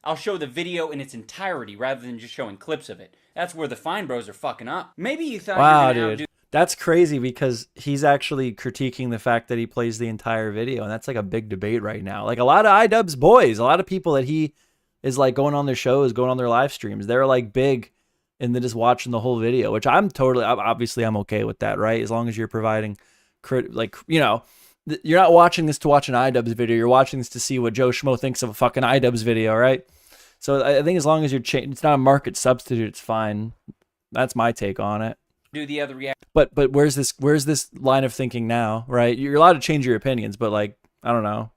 I'll show the video in its entirety rather than just showing clips of it. That's where the Fine Bros are fucking up. Maybe you thought wow, you were going to dude. That's crazy because he's actually critiquing the fact that he plays the entire video. And that's like a big debate right now. Like a lot of Idubbbz boys, a lot of people that he is like going on their shows, going on their live streams, they're like big and then just watching the whole video, which obviously I'm okay with that, right? As long as you're providing, like, you know, you're not watching this to watch an Idubbbz video. You're watching this to see what Joe Schmo thinks of a fucking Idubbbz video, right? So I think as long as you're it's not a market substitute, it's fine. That's my take on it. do the other reaction. But where's this line of thinking now, right? You're allowed to change your opinions, but like, I don't know.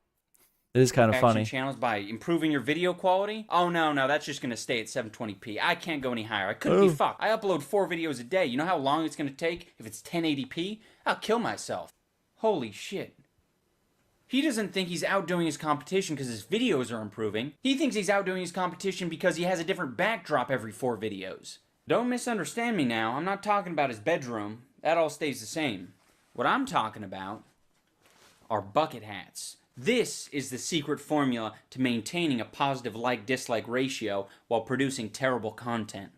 It is kind of funny. Channels by improving your video quality? Oh, no, that's just going to stay at 720p. I can't go any higher. I couldn't be fucked. I upload 4 videos a day. You know how long it's going to take if it's 1080p? I'll kill myself. Holy shit. He doesn't think he's outdoing his competition because his videos are improving. He thinks he's outdoing his competition because he has a different backdrop every 4 videos. Don't misunderstand me now. I'm not talking about his bedroom. That all stays the same. What I'm talking about are bucket hats. This is the secret formula to maintaining a positive like-dislike ratio while producing terrible content.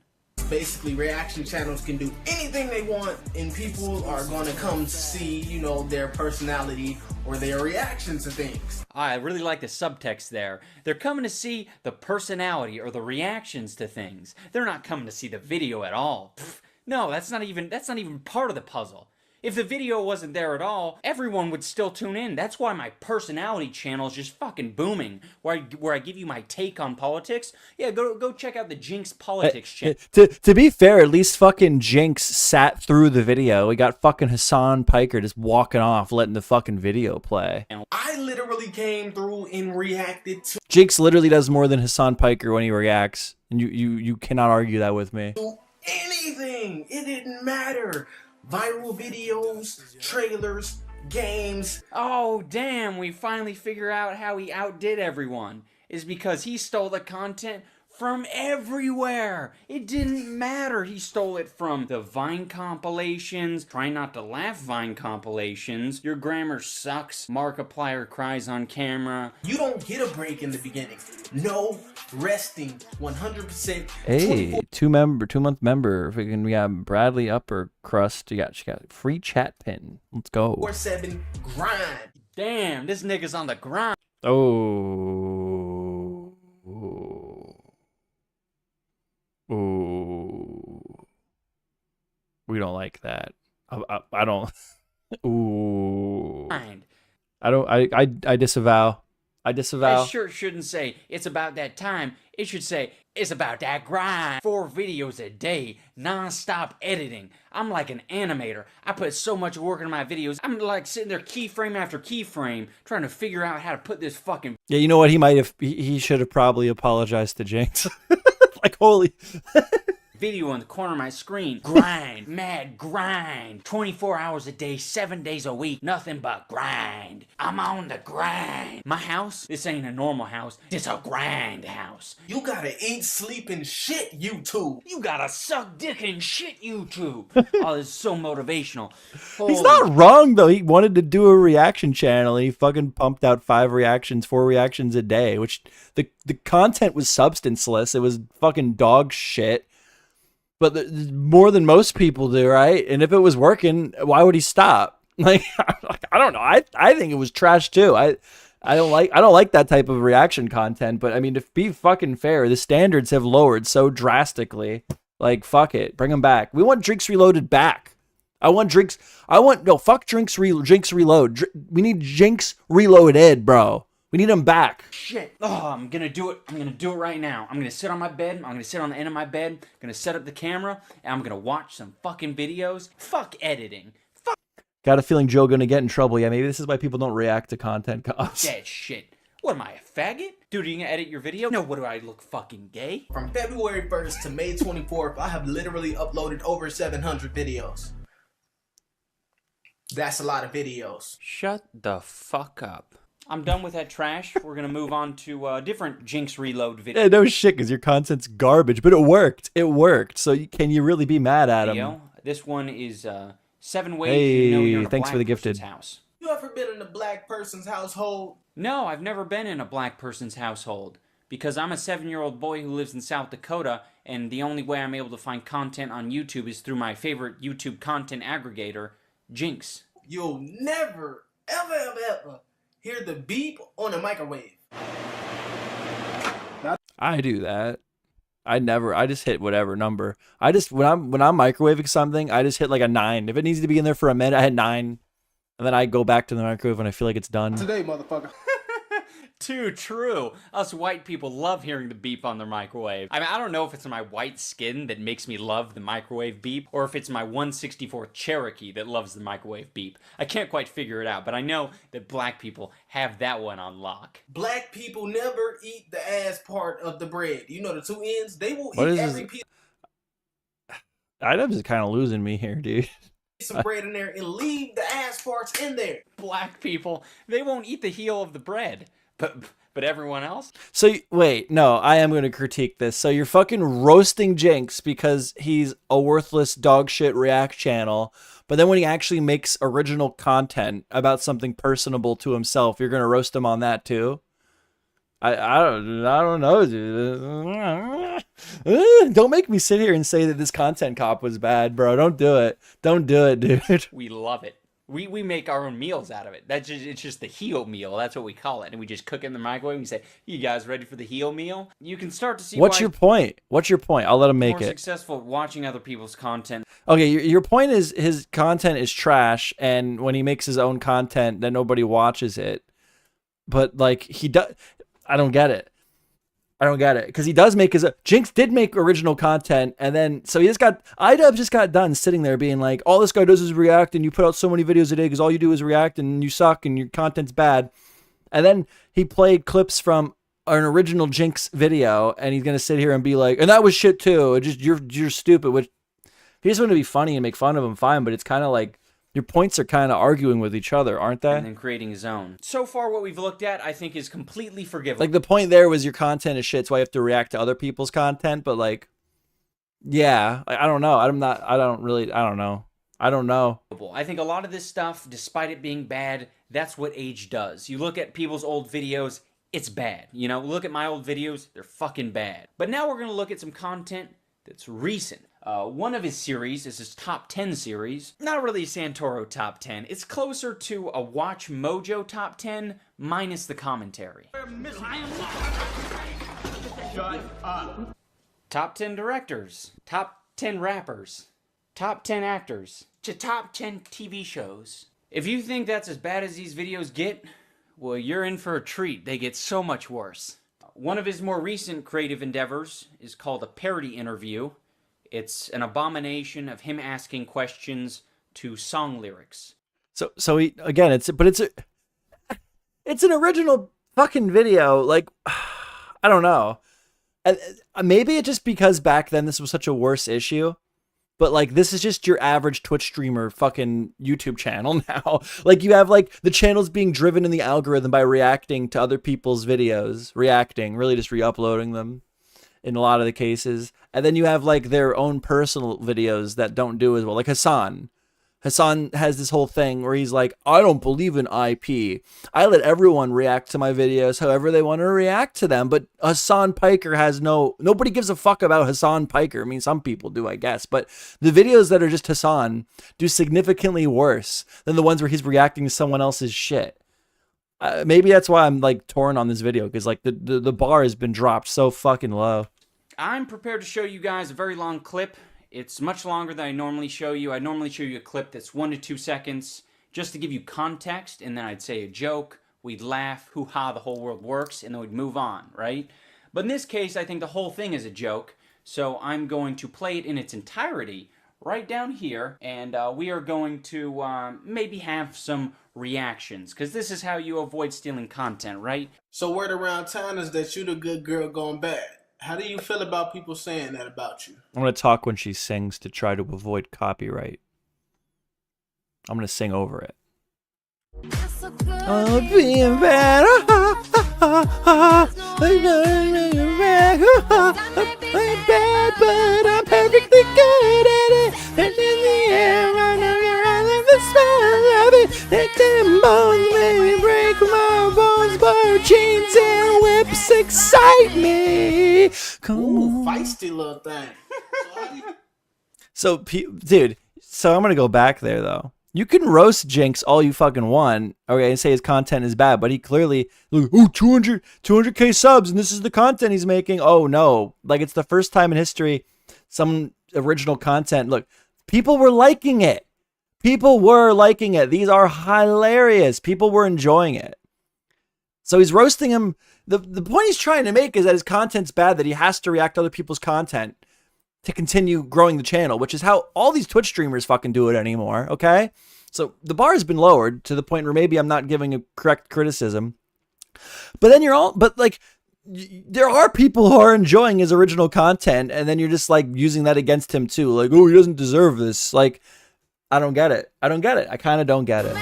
Basically, reaction channels can do anything they want, and people are going to come to see, you know, their personality or their reaction to things. I really like the subtext there. They're coming to see the personality or the reactions to things. They're not coming to see the video at all. Pfft, no, that's not even part of the puzzle. If the video wasn't there at all, everyone would still tune in. That's why my personality channel is just fucking booming. Where I give you my take on politics. Yeah, go check out the Jinx Politics channel. To be fair, at least fucking Jinx sat through the video. We got fucking Hassan Piker just walking off, letting the fucking video play. I literally came through and reacted to Jinx literally does more than Hassan Piker when he reacts. And you cannot argue that with me. anything. It didn't matter. Viral videos, trailers, games. Oh, damn, we finally figure out how he outdid everyone. Is because he stole the content from everywhere. It didn't matter. He stole it from the Vine compilations, Try Not to Laugh Vine compilations, Your Grammar Sucks, Markiplier Cries on Camera. You don't get a break in the beginning. No resting 100%. Hey, 2-month member. If we got Bradley Upper Crust. She got free chat pin. Let's go. 4/7 grind. Damn, this nigga's on the grind. Oh. Ooh. We don't like that. I don't. Ooh. I don't. I disavow. I disavow. It sure shouldn't say it's about that time. It should say it's about that grind. 4 videos a day, non-stop editing. I'm like an animator. I put so much work into my videos. I'm like sitting there keyframe after keyframe trying to figure out how to put this fucking... Yeah, you know what? He should have probably apologized to Jinx. Like, holy... video on the corner of my screen. Grind. Mad grind. 24 hours a day, 7 days a week. Nothing but grind. I'm on the grind. My house, this ain't a normal house. This a grind house. You gotta eat, sleep, and shit, YouTube. You gotta suck dick and shit, YouTube. Oh, this is so motivational. He's not wrong, though. He wanted to do a reaction channel. He fucking pumped out 4 reactions a day, which the content was substanceless. It was fucking dog shit. But more than most people do, right? And if it was working, why would he stop? Like, I don't know. I think it was trash too. I don't like that type of reaction content. But I mean, to be fucking fair, the standards have lowered so drastically. Like, fuck it, bring them back. We want Jinx Reloaded back. Fuck Jinx Reload. We need Jinx Reloaded, bro. We need him back. Shit. Oh, I'm gonna do it. I'm gonna do it right now. I'm gonna sit on my bed. I'm gonna sit on the end of my bed. I'm gonna set up the camera, and I'm gonna watch some fucking videos. Fuck editing. Fuck Got a feeling Joe gonna get in trouble. Yeah, maybe this is why people don't react to content cops. that shit. What am I, a faggot? Dude, are you gonna edit your video? No, what do I look fucking gay? From February 1st to May 24th, I have literally uploaded over 700 videos. That's a lot of videos. Shut the fuck up. I'm done with that trash. We're gonna move on to a different Jinx Reload video. Yeah, no shit, because your content's garbage, but it worked. It worked. So can you really be mad at him? This one is 7 ways you know you're in a thanks for the black gifted person's house. You ever been in a black person's household? No, I've never been in a black person's household. Because I'm a 7-year-old boy who lives in South Dakota, and the only way I'm able to find content on YouTube is through my favorite YouTube content aggregator, Jinx. You'll never, ever hear the beep on a microwave. I do that. I just hit whatever number. When I'm microwaving something, I just hit like a 9. If it needs to be in there for a minute, I hit 9. And then I go back to the microwave when I feel like it's done. Today, motherfucker. Too true. Us white people love hearing the beep on their microwave. I mean, I don't know if it's my white skin that makes me love the microwave beep, or if it's my 1/64 Cherokee that loves the microwave beep. I can't quite figure it out, but I know that black people have that one on lock. Black people never eat the ass part of the bread. You know the 2 ends? They will What eat is every this? piece Idubbbz is kind of losing me here, dude. of bread in there and leave the ass parts in there. Black people, they won't eat the heel of the bread. But everyone else? So, wait, no, I am going to critique this. So you're fucking roasting Jinx because he's a worthless dog shit react channel. But then when he actually makes original content about something personable to himself, you're going to roast him on that too? I don't know, dude. Don't make me sit here and say that this content cop was bad, bro. Don't do it. Don't do it, dude. We love it. We make our own meals out of it. It's just the heel meal. That's what we call it. And we just cook it in the microwave and we say, you guys ready for the heel meal? You can start to see What's your point? What's your point? I'll let him make more it. Successful at watching other people's content. Okay, your point is his content is trash, and when he makes his own content, then nobody watches it. But like he does, I don't get it. Because he does make Jinx did make original content, and then so Idubbbz just got done sitting there being like, all this guy does is react, and you put out so many videos a day because all you do is react, and you suck, and your content's bad. And then he played clips from an original Jinx video, and he's gonna sit here and be like, and that was shit too. You're stupid. Which if he just want to be funny and make fun of him, fine. But it's kind of like Your points are kind of arguing with each other, aren't they? and then creating his own. So far, what we've looked at, I think, is completely forgivable. Like, the point there was your content is shit, so I have to react to other people's content, but, like, yeah, I don't know. I don't know. I don't know. I think a lot of this stuff, despite it being bad, that's what age does. You look at people's old videos, it's bad. You know, look at my old videos, they're fucking bad. But now we're going to look at some content that's recent. One of his series is his top 10 series. Not really a Santoro top 10. It's closer to a Watch Mojo top 10 minus the commentary. Shut up. Top 10 directors. Top 10 rappers. Top 10 actors. To top 10 TV shows. If you think that's as bad as these videos get, well, you're in for a treat. They get so much worse. One of his more recent creative endeavors is called a parody interview. It's an abomination of him asking questions to song lyrics. So he, again, it's an original fucking video. Like, I don't know. Maybe it's just because back then this was such a worse issue. But, like, this is just your average Twitch streamer fucking YouTube channel now. Like, you have, like, the channels being driven in the algorithm by reacting to other people's videos. Really just re-uploading them in a lot of the cases. And then you have, like, their own personal videos that don't do as well. Like Hassan. Hassan has this whole thing where he's like, I don't believe in IP. I let everyone react to my videos however they want to react to them. But Hassan Piker has nobody gives a fuck about Hassan Piker. I mean, some people do, I guess. But the videos that are just Hassan do significantly worse than the ones where he's reacting to someone else's shit. Maybe that's why I'm, like, torn on this video. Because, like, the bar has been dropped so fucking low. I'm prepared to show you guys a very long clip. It's much longer than I normally show you. I normally show you a clip that's 1 to 2 seconds just to give you context, and then I'd say a joke, we'd laugh, hoo-ha, the whole world works, and then we'd move on, right? But in this case, I think the whole thing is a joke, so I'm going to play it in its entirety right down here, and we are going to maybe have some reactions, because this is how you avoid stealing content, right? So word around town is that you the good girl going bad. How do you feel about people saying that about you? I'm going to talk when she sings to try to avoid copyright. I'm going to sing over it. Oh, being bad. I'm bad, but I'm perfectly good at it. And in the air, I love the smell of it. Let them bones maybe break my bones, but jeans and whips excite me. Come on. Feisty little thing. So, dude, so I'm going to go back there, though. You can roast Jinx all you fucking want, okay, and say his content is bad, but he clearly, like, oh, 200K subs, and this is the content he's making. Oh, no. Like, it's the first time in history some original content. Look, people were liking it. People were liking it. These are hilarious. People were enjoying it. So he's roasting him. The point he's trying to make is that his content's bad, that he has to react to other people's content to continue growing the channel, which is how all these Twitch streamers fucking do it anymore, okay? So the bar has been lowered to the point where maybe I'm not giving a correct criticism. But then there are people who are enjoying his original content, and then you're just, like, using that against him too. Like, oh, he doesn't deserve this. Like, I don't get it. I kind of don't get it.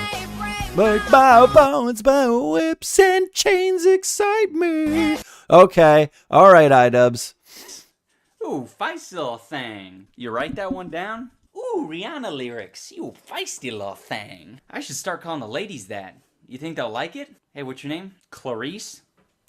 Like my bones, my whips and chains excite me. Okay. All right, Idubbbz. Ooh, feisty little thing. You write that one down? Ooh, Rihanna lyrics. You feisty little thing. I should start calling the ladies that. You think they'll like it? Hey, what's your name? Clarice?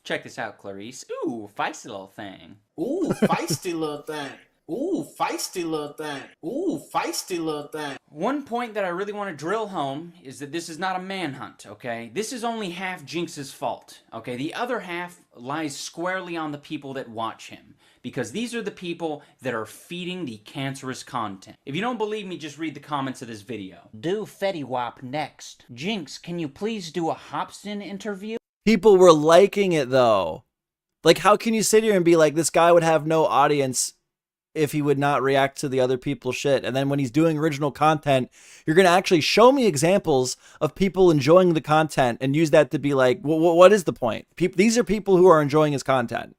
Check this out, Clarice. Ooh, feisty little thing. Ooh, feisty little thing. Ooh, feisty little thing. Ooh, feisty little thing. One point that I really want to drill home is that this is not a manhunt, okay? This is only half Jinx's fault, okay? The other half lies squarely on the people that watch him, because these are the people that are feeding the cancerous content. If you don't believe me, just read the comments of this video. Do Fetty Wap next. Jinx, can you please do a Hobson interview? People were liking it, though. Like, how can you sit here and be like, this guy would have no audience if he would not react to the other people's shit? And then when he's doing original content, you're going to actually show me examples of people enjoying the content and use that to be like, what is the point? These are people who are enjoying his content.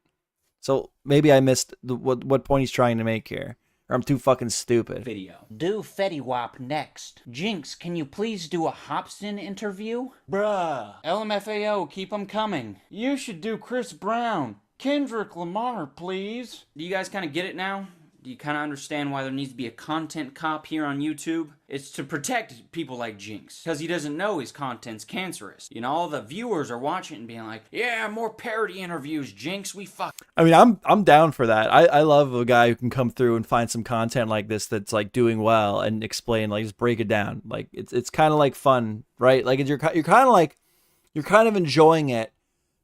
So maybe I missed what point he's trying to make here. or I'm too fucking stupid. Video. Do Fetty Wap next. Jinx, can you please do a Hobson interview? Bruh. LMFAO, keep them coming. You should do Chris Brown. Kendrick Lamar, please. Do you guys kind of get it now? Do you kind of understand why there needs to be a content cop here on YouTube? It's to protect people like Jinx. Because he doesn't know his content's cancerous. You know, all the viewers are watching and being like, yeah, more parody interviews, Jinx, we fuck. I mean, I'm down for that. I love a guy who can come through and find some content like this that's like doing well and explain, like just break it down. Like it's kind of like fun, right? Like you're kind of enjoying it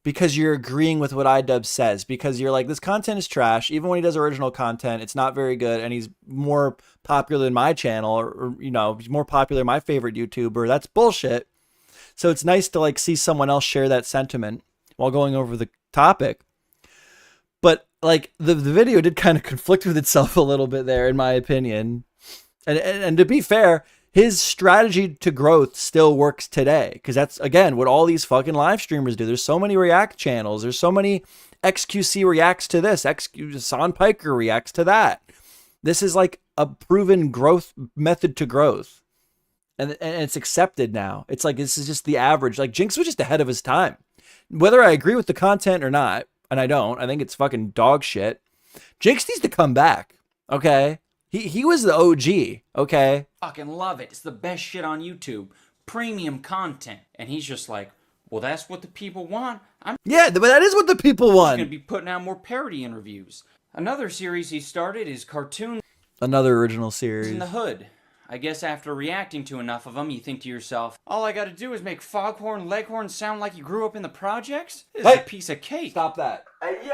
because you're agreeing with what Idubbbz says, because you're like, this content is trash. Even when he does original content, it's not very good, and he's more popular than my channel, or you know, he's more popular than my favorite YouTuber. That's bullshit. So it's nice to like see someone else share that sentiment while going over the topic. But like the video did kind of conflict with itself a little bit there, in my opinion. And to be fair, his strategy to growth still works today, because that's, again, what all these fucking live streamers do. There's so many React channels. There's so many XQC reacts to this. Son Piker reacts to that. This is like a proven growth method to growth. And it's accepted now. It's like, this is just the average. Like, Jinx was just ahead of his time. Whether I agree with the content or not, and I don't, I think it's fucking dog shit. Jinx needs to come back, okay? He was the OG, okay? Fucking love it. It's the best shit on YouTube. Premium content. And he's just like, well, that's what the people want. Yeah, but that is what the people want. He's going to be putting out more parody interviews. Another series he started is Cartoon. Another original series. In the Hood. I guess after reacting to enough of them, you think to yourself, all I got to do is make Foghorn Leghorn sound like he grew up in the projects? This is a piece of cake. Stop that. Hey, yo.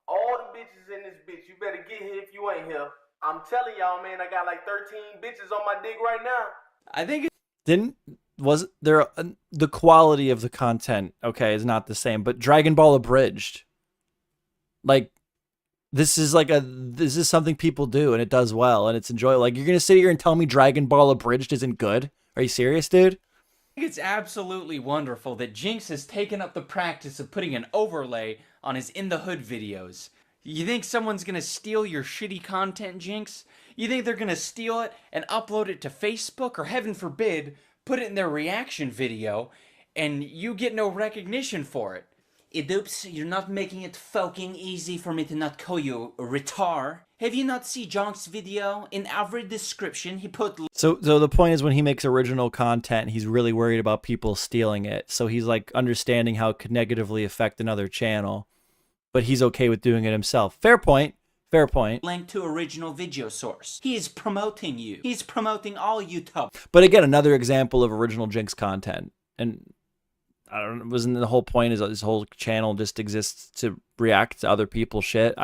All the bitches in this bitch, you better get here if you ain't here. I'm telling y'all, man, I got like 13 bitches on my dick right now. I think was there the quality of the content, okay, is not the same, but Dragon Ball Abridged, like, this is something people do, and it does well, and it's enjoyable. Like, you're gonna sit here and tell me Dragon Ball Abridged isn't good? Are you serious, dude? I think it's absolutely wonderful that Jinx has taken up the practice of putting an overlay on his In the Hood videos. You think someone's gonna steal your shitty content, Jinx? You think they're gonna steal it and upload it to Facebook, or heaven forbid, put it in their reaction video, and you get no recognition for it? Idubbbz, you're not making it fucking easy for me to not call you a retard. Have you not seen Jonk's video? In every description, he put... So the point is, when he makes original content, he's really worried about people stealing it. So he's like understanding how it could negatively affect another channel, but he's okay with doing it himself. Fair point. Fair point. Link to original video source. He is promoting you. He's promoting all YouTube. But again, another example of original Jinx content. And I don't know, wasn't the whole point is that this whole channel just exists to react to other people's shit?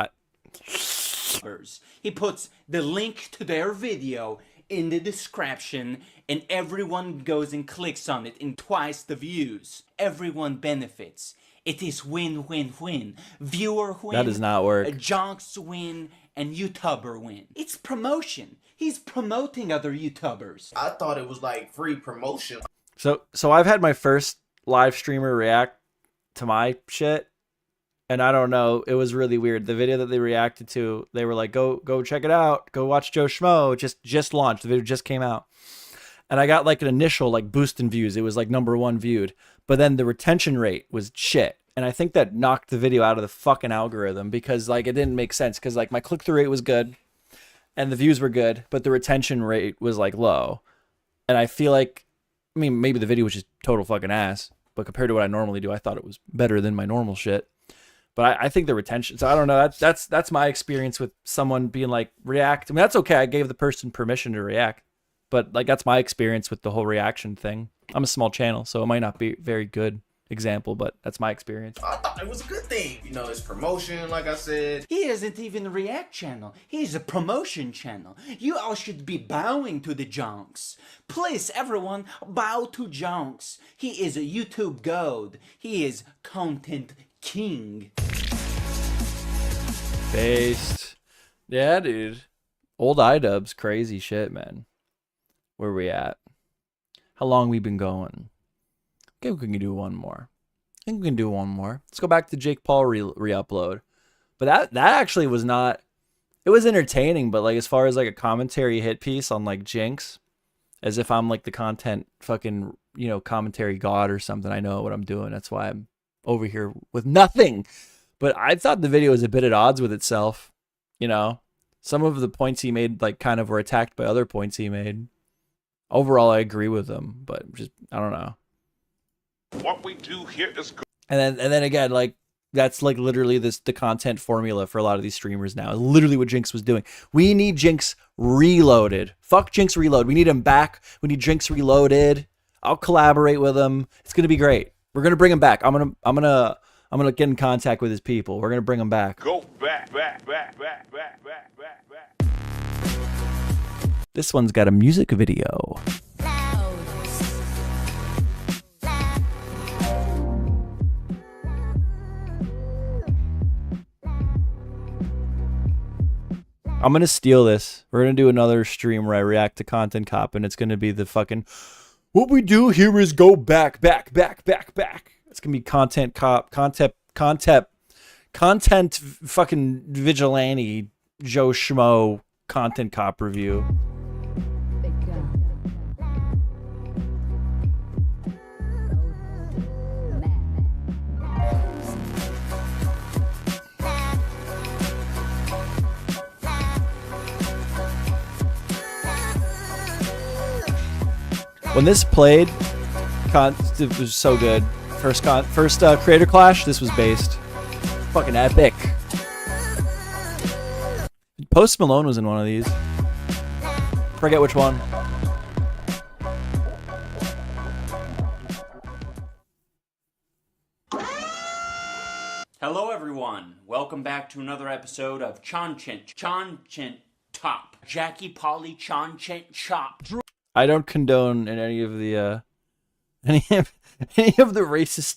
He puts the link to their video in the description, and everyone goes and clicks on it in twice the views. Everyone benefits. It is win-win-win. Viewer win. That does not work. Jonks win, and YouTuber win. It's promotion. He's promoting other YouTubers. I thought it was like free promotion. So I've had my first live streamer react to my shit, and I don't know, it was really weird. The video that they reacted to, they were like, go check it out, go watch Joe Schmo. Just launched, the video just came out, and I got like an initial like boost in views. It was like #1 viewed, but then the retention rate was shit, and I think that knocked the video out of the fucking algorithm, because like it didn't make sense, because like my click-through rate was good and the views were good, but the retention rate was like low. And I feel like, I mean, maybe the video was just total fucking ass, but compared to what I normally do, I thought it was better than my normal shit. But I think the retention, so I don't know, that's my experience with someone being like, react. I mean, that's okay, I gave the person permission to react, but like that's my experience with the whole reaction thing. I'm a small channel, so it might not be a very good example, but that's my experience. I thought it was a good thing. You know, it's promotion, like I said. He isn't even a react channel. He's a promotion channel. You all should be bowing to the Jonks. Please, everyone, bow to Jonks. He is a YouTube god. He is content king. Based. Yeah, dude. Old Idubbbz, crazy shit, man. Where we at? How long we been going? I think we can do one more. Let's go back to Jake Paul re-upload. But that actually was not it was entertaining, but like as far as like a commentary hit piece on like Jinx, as if I'm like the content fucking, you know, commentary god or something. I know what I'm doing. That's why I'm over here with nothing. But I thought the video was a bit at odds with itself. You know, some of the points he made like kind of were attacked by other points he made. Overall, I agree with him, but just I don't know. What we do here is go. And then again, like that's like literally the content formula for a lot of these streamers now. Literally what Jinx was doing. We need Jinx reloaded. Fuck Jinx Reload. We need him back. We need Jinx Reloaded. I'll collaborate with him. It's gonna be great. We're gonna bring him back. I'm gonna get in contact with his people. We're gonna bring him back. Go back. This one's got a music video. I'm gonna steal this. We're gonna do another stream where I react to Content Cop, and it's gonna be the fucking what we do here is go back. It's gonna be Content Cop, content fucking vigilante Joe Schmo Content Cop review. When this played, it was so good. First Creator Clash, this was based. Fucking epic. Post Malone was in one of these. Forget which one. Hello everyone, welcome back to another episode of Content Top. Jackie Polly Content Chop. I don't condone in any of the racist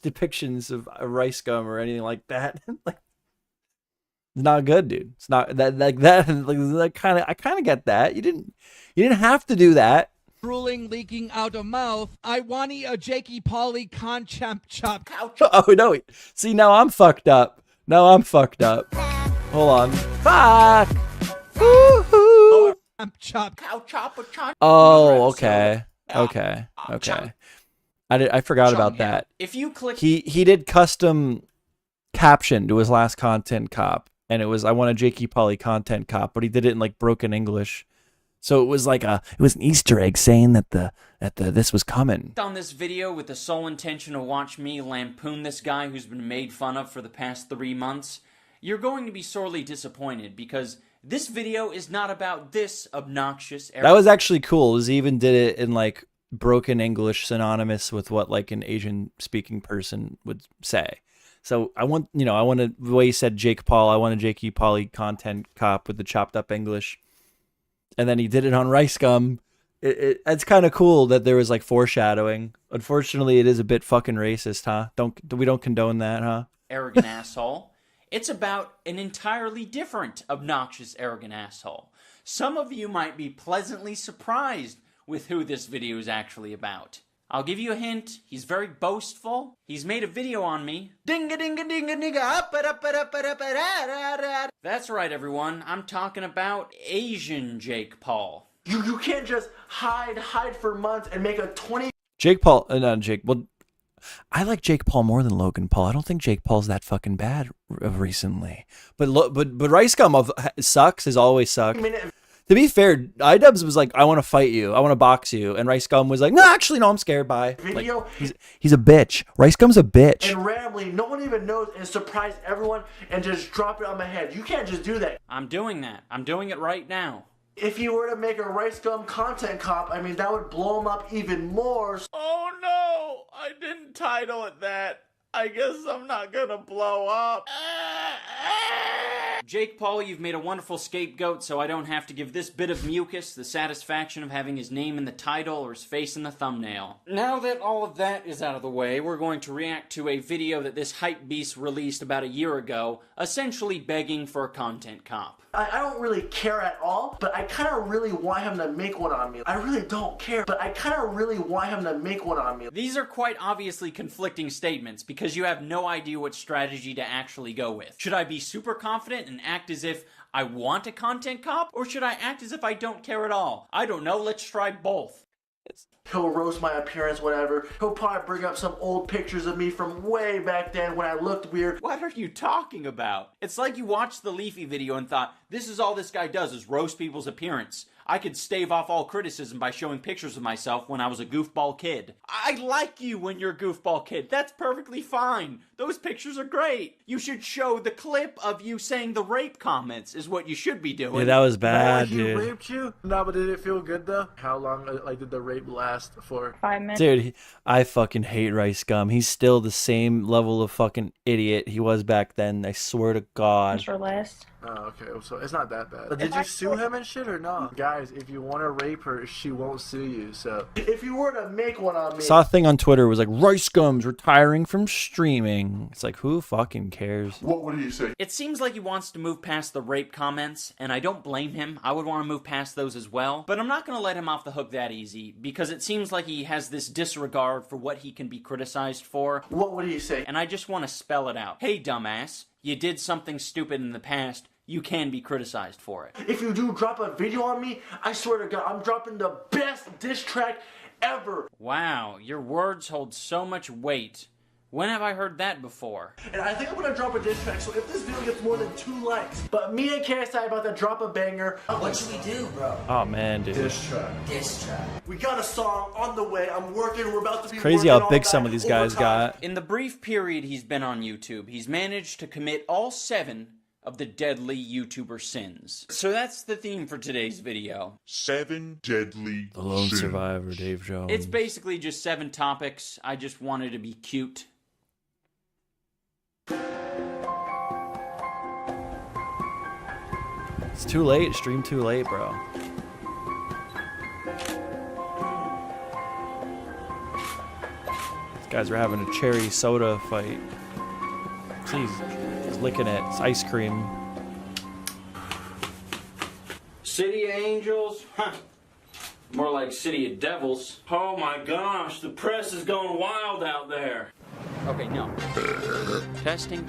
depictions of RICEGUM or anything like that. Like, it's not good, dude. It's not that like that. Like that kind of. I kind of get that. You didn't have to do that. Drooling, leaking out of mouth. I want a Jakey Polly Content Chop. Oh no! See, now I'm fucked up. Hold on. Fuck. Woohoo. Oh, okay. I forgot about that. If you click, he did custom caption to his last Content Cop, and it was I want a Jakey Polly Content Cop, but he did it in like broken English, so it was like it was an Easter egg saying that this was coming. On this video with the sole intention to watch me lampoon this guy who's been made fun of for the past 3 months, you're going to be sorely disappointed because this video is not about this obnoxious. That was actually cool. He even did it in like broken English, synonymous with what like an Asian speaking person would say. So I want the way he said Jake Paul. I want a Jakey Polly Content Cop with the chopped up English, and then he did it on RICEGUM. It's kind of cool that there was like foreshadowing. Unfortunately, it is a bit fucking racist, huh? We don't condone that, huh? Arrogant asshole. It's about an entirely different obnoxious arrogant asshole. Some of you might be pleasantly surprised with who this video is actually about. I'll give you a hint. He's very boastful. He's made a video on me. That's right, everyone. I'm talking about Asian Jake Paul. You can't just hide for months and make a 20. Jake Paul, not Jake. Well, I like Jake Paul more than Logan Paul. I don't think Jake Paul's that fucking bad recently. But RICEGUM sucks. Has always sucked. To be fair, Idubbbz was like, I want to fight you. I want to box you. And RICEGUM was like, no, actually, no, I'm scared. Bye. Video. Like, he's a bitch. RICEGUM's a bitch. And randomly, no one even knows, and surprise everyone and just drop it on my head. You can't just do that. I'm doing that. I'm doing it right now. If you were to make a RICEGUM Content Cop, I mean, that would blow him up even more. Oh no, I didn't title it that. I guess I'm not gonna blow up. Jake Paul, you've made a wonderful scapegoat, so I don't have to give this bit of mucus the satisfaction of having his name in the title or his face in the thumbnail. Now that all of that is out of the way, we're going to react to a video that this hype beast released about a year ago, essentially begging for a Content Cop. I don't really care at all, but I kind of really want him to make one on me. I really don't care, but I kind of really want him to make one on me. These are quite obviously conflicting statements because you have no idea what strategy to actually go with. Should I be super confident and and act as if I want a content cop, or should I act as if I don't care at all? I don't know, let's try both. He'll roast my appearance, whatever. He'll probably bring up some old pictures of me from way back then when I looked weird. What are you talking about? It's like you watched the Leafy video and thought, this is all this guy does is roast people's appearance. I could stave off all criticism by showing pictures of myself when I was a goofball kid. I like you when you're a goofball kid. That's perfectly fine. Those pictures are great. You should show the clip of you saying the rape comments is what you should be doing. Yeah, that was bad, He dude. raped you? No, but did it feel good though? How long did the rape last for? 5 minutes. Dude, I fucking hate RICEGUM. He's still the same level of fucking idiot he was back then. I swear to God. For last. Oh, okay. So it's not that bad. But did you sue him and shit or no? Guys, if you want to rape her, she won't sue you. So if you were to make one on me, Saw a thing on Twitter was like, RICEGUM's retiring from streaming. It's like, who fucking cares? What do you say? It seems like he wants to move past the rape comments, and I don't blame him. I would want to move past those as well. But I'm not going to let him off the hook that easy, because it seems like he has this disregard for what he can be criticized for. What would you say? And I just want to spell it out. Hey, dumbass, you did something stupid in the past. You can be criticized for it. If you do drop a video on me, I swear to God, I'm dropping the best diss track ever. Wow, your words hold so much weight. When have I heard that before? And I think I'm gonna drop a diss track, so if this video gets more than 2 likes, but me and KSI about to drop a banger. What should we do, bro? Oh, man, dude. Diss track. Diss track. We got a song on the way. I'm working. We're about to be Crazy working how all big night, some of these guys overtime. got. In the brief period he's been on YouTube, he's managed to commit all 7 of the deadly YouTuber sins. So that's the theme for today's video. 7 deadly The lone sins. survivor, Dave Jones. It's basically just 7 topics. I just wanted to be cute. It's too late. Stream too late, bro. These guys are having a cherry soda fight. Jeez, he's licking it. It's ice cream. City of Angels? Huh. More like City of Devils. Oh my gosh, the press is going wild out there. Okay, no. Testing,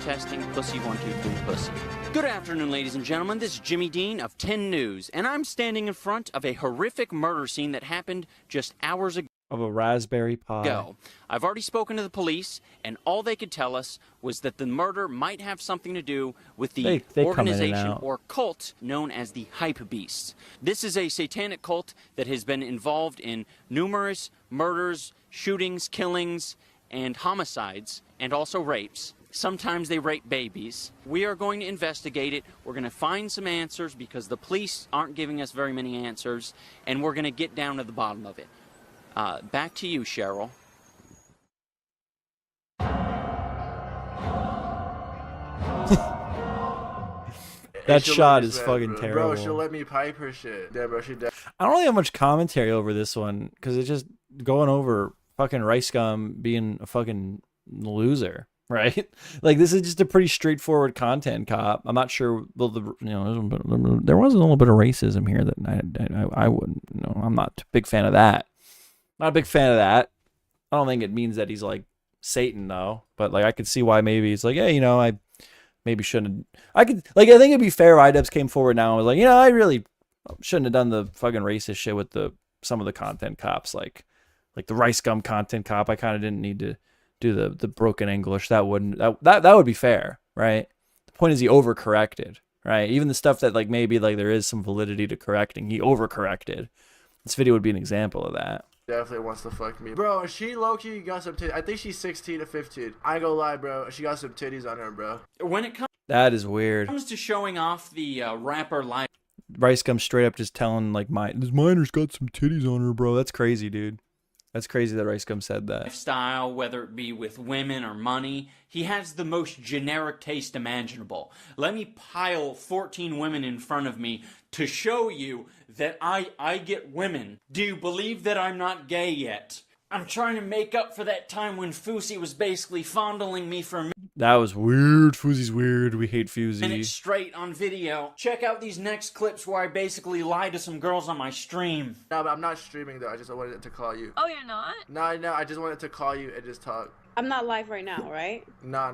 pussy 1, 2, 3, pussy. Good afternoon, ladies and gentlemen. This is Jimmy Dean of 10 News, and I'm standing in front of a horrific murder scene that happened just hours ago. Of a Raspberry Pi. I've already spoken to the police, and all they could tell us was that the murder might have something to do with the They come in and organization out. or cult known as the Hype Beasts. This is a satanic cult that has been involved in numerous murders, shootings, killings, and homicides, and also rapes. Sometimes they rape babies. We are going to investigate it. We're going to find some answers because the police aren't giving us very many answers, and we're going to get down to the bottom of it. Back to you, Cheryl. That She'll shot let me is sweat, fucking bro. terrible. Bro, she'll let me pipe her shit. Yeah, bro, she does. I don't really have much commentary over this one because it's just going over fucking RICEGUM being a fucking loser, right? Like, this is just a pretty straightforward content cop. I'm not sure. Well, there was a little bit of racism here that I wouldn't. I'm not a big fan of that. Not a big fan of that. I don't think it means that he's like Satan though. But like, I could see why maybe he's like, hey, I maybe shouldn't. I think it'd be fair if Idubbbz came forward now and was like, I really shouldn't have done the fucking racist shit with some of the content cops, like the RICEGUM content cop. I kind of didn't need to do the broken English. That would be fair, right? The point is he overcorrected, right? Even the stuff that like maybe like there is some validity to correcting, he overcorrected. This video would be an example of that. Definitely wants to fuck me. Bro, she low-key got some titties. I think she's 16 to 15. I ain't gonna lie, bro. She got some titties on her, bro. When it comes That is weird. to showing off the rapper life RICEGUM straight up just telling like this miner's got some titties on her, bro. That's crazy, dude. That's crazy that RICEGUM said that. lifestyle, whether it be with women or money, he has the most generic taste imaginable. Let me pile 14 women in front of me to show you that I get women. Do you believe that I'm not gay yet? I'm trying to make up for that time when Fousey was basically fondling me for That was weird. Fuzzy's weird. We hate minutes Fuzzy. straight on video. Check out these next clips where I basically lie to some girls on my stream. No, but I'm not streaming though. I just wanted to call you. Oh, you're not? No, I just wanted to call you and just talk. I'm not live right now, right? Nah.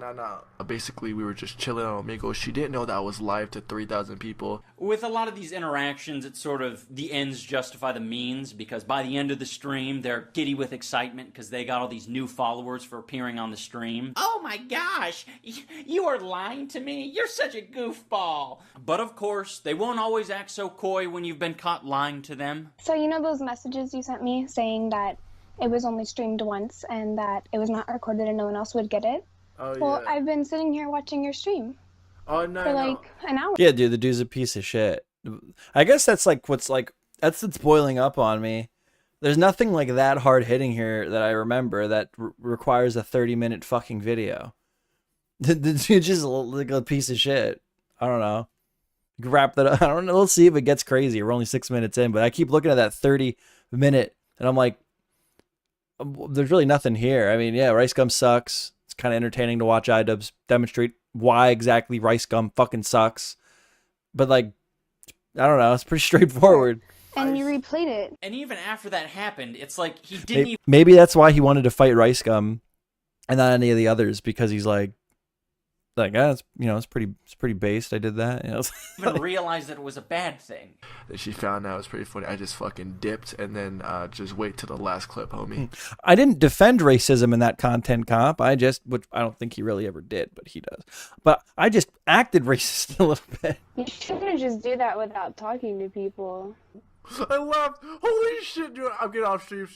Basically, we were just chilling on Omegle. She didn't know that I was live to 3,000 people. With a lot of these interactions, it's sort of the ends justify the means, because by the end of the stream, they're giddy with excitement because they got all these new followers for appearing on the stream. Oh my gosh, you are lying to me. You're such a goofball. But of course, they won't always act so coy when you've been caught lying to them. So you know those messages you sent me saying that it was only streamed once and that it was not recorded and no one else would get it? Oh, well, yeah. I've been sitting here watching your stream Oh, no, for like an hour. Yeah, dude, the dude's a piece of shit. I guess that's like what's boiling up on me. There's nothing like that hard hitting here that I remember that requires a 30-minute fucking video. The dude's just like a piece of shit. I don't know. You can wrap that up. I don't know. Let's see if it gets crazy. We're only 6 minutes in, but I keep looking at that 30-minute and I'm like, there's really nothing here. I mean, yeah, RICEGUM sucks. It's kind of entertaining to watch Idubbbz demonstrate why exactly RICEGUM fucking sucks. But like, I don't know. It's pretty straightforward. And you replayed it. And even after that happened, it's like he didn't even... Maybe that's why he wanted to fight RICEGUM and not any of the others, because he's like, it's, you know, it's pretty based. I did that. You know, even realize that it was a bad thing. That she found out was pretty funny. I just fucking dipped and then just wait till the last clip, homie. I didn't defend racism in that content comp. Which I don't think he really ever did, but he does. But I just acted racist a little bit. You shouldn't just do that without talking to people. I left. Holy shit, dude. I'm getting off stream.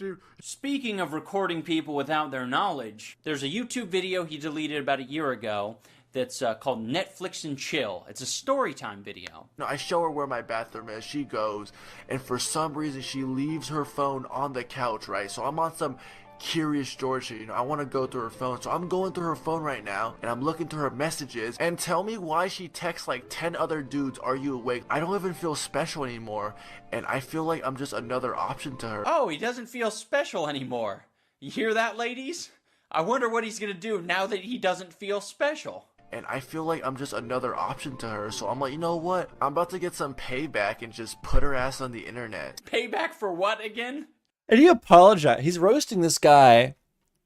Speaking of recording people without their knowledge, there's a YouTube video he deleted about a year ago that's called Netflix and Chill. It's a story time video. No, I show her where my bathroom is. She goes, and for some reason she leaves her phone on the couch, right? So I'm on some Curious George shit, you know, I want to go through her phone. So I'm going through her phone right now, and I'm looking through her messages, and tell me why she texts like 10 other dudes, are you awake? I don't even feel special anymore, and I feel like I'm just another option to her. Oh, he doesn't feel special anymore. You hear that, ladies? I wonder what he's gonna do now that he doesn't feel special. And I feel like I'm just another option to her, so I'm like, you know what? I'm about to get some payback and just put her ass on the internet. Payback for what again? And he apologized. He's roasting this guy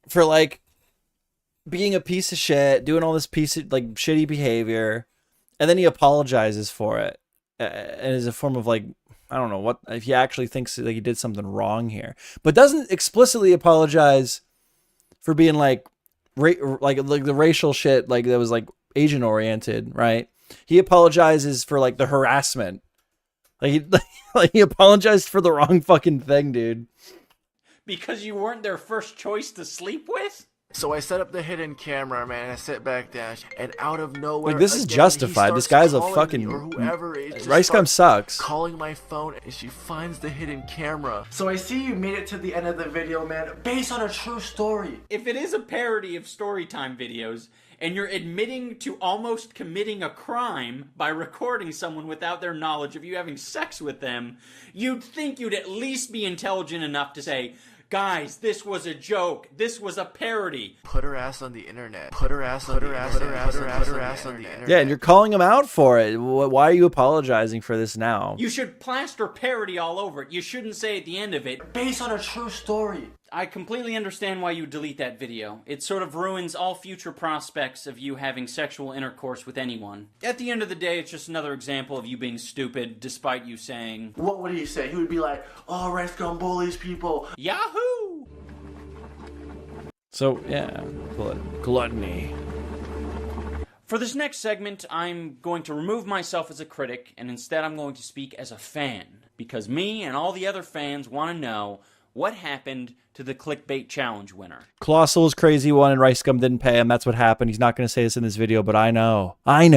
for like being a piece of shit, doing all this piece of like shitty behavior, and then he apologizes for it, and as a form of like, I don't know what if he actually thinks that he did something wrong here, but doesn't explicitly apologize for being like the racial shit, like that was like Asian oriented, right? He apologizes for like the harassment. Like he apologized for the wrong fucking thing, dude. Because you weren't their first choice to sleep with? So I set up the hidden camera, man. I sit back down, and out of nowhere, like this is justified. This guy's a fucking RICEGUM sucks. Calling my phone, and she finds the hidden camera. So I see you made it to the end of the video, man. Based on a true story. If it is a parody of storytime videos, and you're admitting to almost committing a crime by recording someone without their knowledge of you having sex with them, you'd think you'd at least be intelligent enough to say, guys, this was a joke. This was a parody. Put her ass on the internet. Put her ass on the internet. Yeah, and you're calling him out for it. Why are you apologizing for this now? You should plaster parody all over it. You shouldn't say at the end of it, based on a true story. I completely understand why you delete that video. It sort of ruins all future prospects of you having sexual intercourse with anyone. At the end of the day, it's just another example of you being stupid, despite you saying... What would he say? He would be like, oh, RICEGUM bullies people. Yahoo! So, yeah, gluttony. For this next segment, I'm going to remove myself as a critic, and instead I'm going to speak as a fan. Because me and all the other fans want to know what happened to the clickbait challenge winner. Colossal's crazy one and RICEGUM didn't pay him. That's what happened. He's not going to say this in this video, but I know. And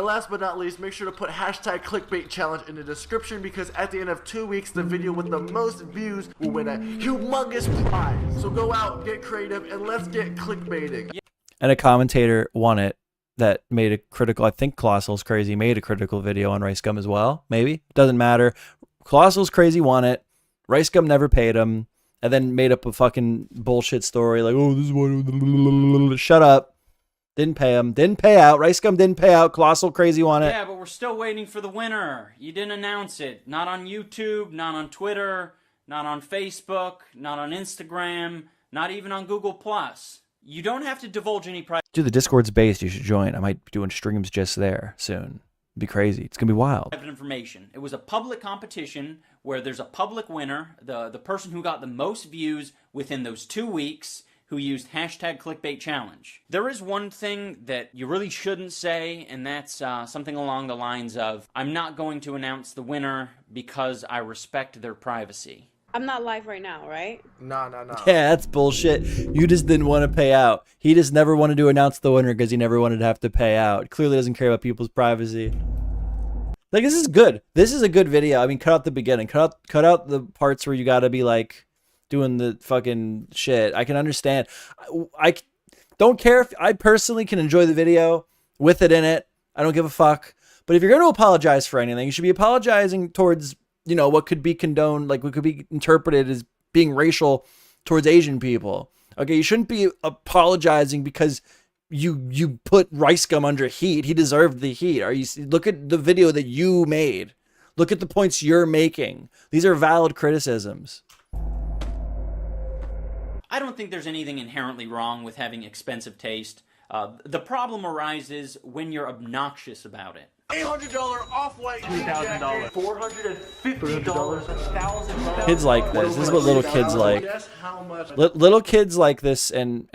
last but not least, make sure to put hashtag clickbait challenge in the description, because at the end of 2 weeks, the video with the most views will win a humongous prize. So go out, get creative, and let's get clickbaiting. And a commentator won it that made a critical, I think Colossal's crazy made a critical video on RICEGUM as well. Maybe. Doesn't matter. Colossal's crazy won it. RICEGUM never paid him, and then made up a fucking bullshit story like, oh, this is what... Shut up. Didn't pay him. Didn't pay out. RICEGUM didn't pay out. Colossal crazy won it. Yeah, but we're still waiting for the winner. You didn't announce it. Not on YouTube, not on Twitter, not on Facebook, not on Instagram, not even on Google+. You don't have to divulge any private. Dude, the Discord's based. You should join. I might be doing streams just there soon. It'd be crazy. It's gonna be wild. Information. It was a public competition where there's a public winner, the person who got the most views within those 2 weeks, who used hashtag clickbait challenge. There is one thing that you really shouldn't say, and that's something along the lines of, I'm not going to announce the winner because I respect their privacy. I'm not live right now, right? No. Yeah, that's bullshit. You just didn't want to pay out. He just never wanted to announce the winner because he never wanted to have to pay out. Clearly doesn't care about people's privacy. Like, this is good. This is a good video. I mean, cut out the beginning. Cut out the parts where you gotta be like doing the fucking shit. I can understand. I don't care if I personally can enjoy the video with it in it. I don't give a fuck. But if you're going to apologize for anything, you should be apologizing towards, you know, what could be condoned, like what could be interpreted as being racial towards Asian people. Okay, you shouldn't be apologizing because you put RICEGUM under heat. He deserved the heat. Look at the video that you made. Look at the points you're making. These are valid criticisms. I don't think there's anything inherently wrong with having expensive taste. The problem arises when you're obnoxious about it. $800 off-white $2,000. $450. $1,000. Kids like this. This is what little kids like. Guess how much? Little kids like this, and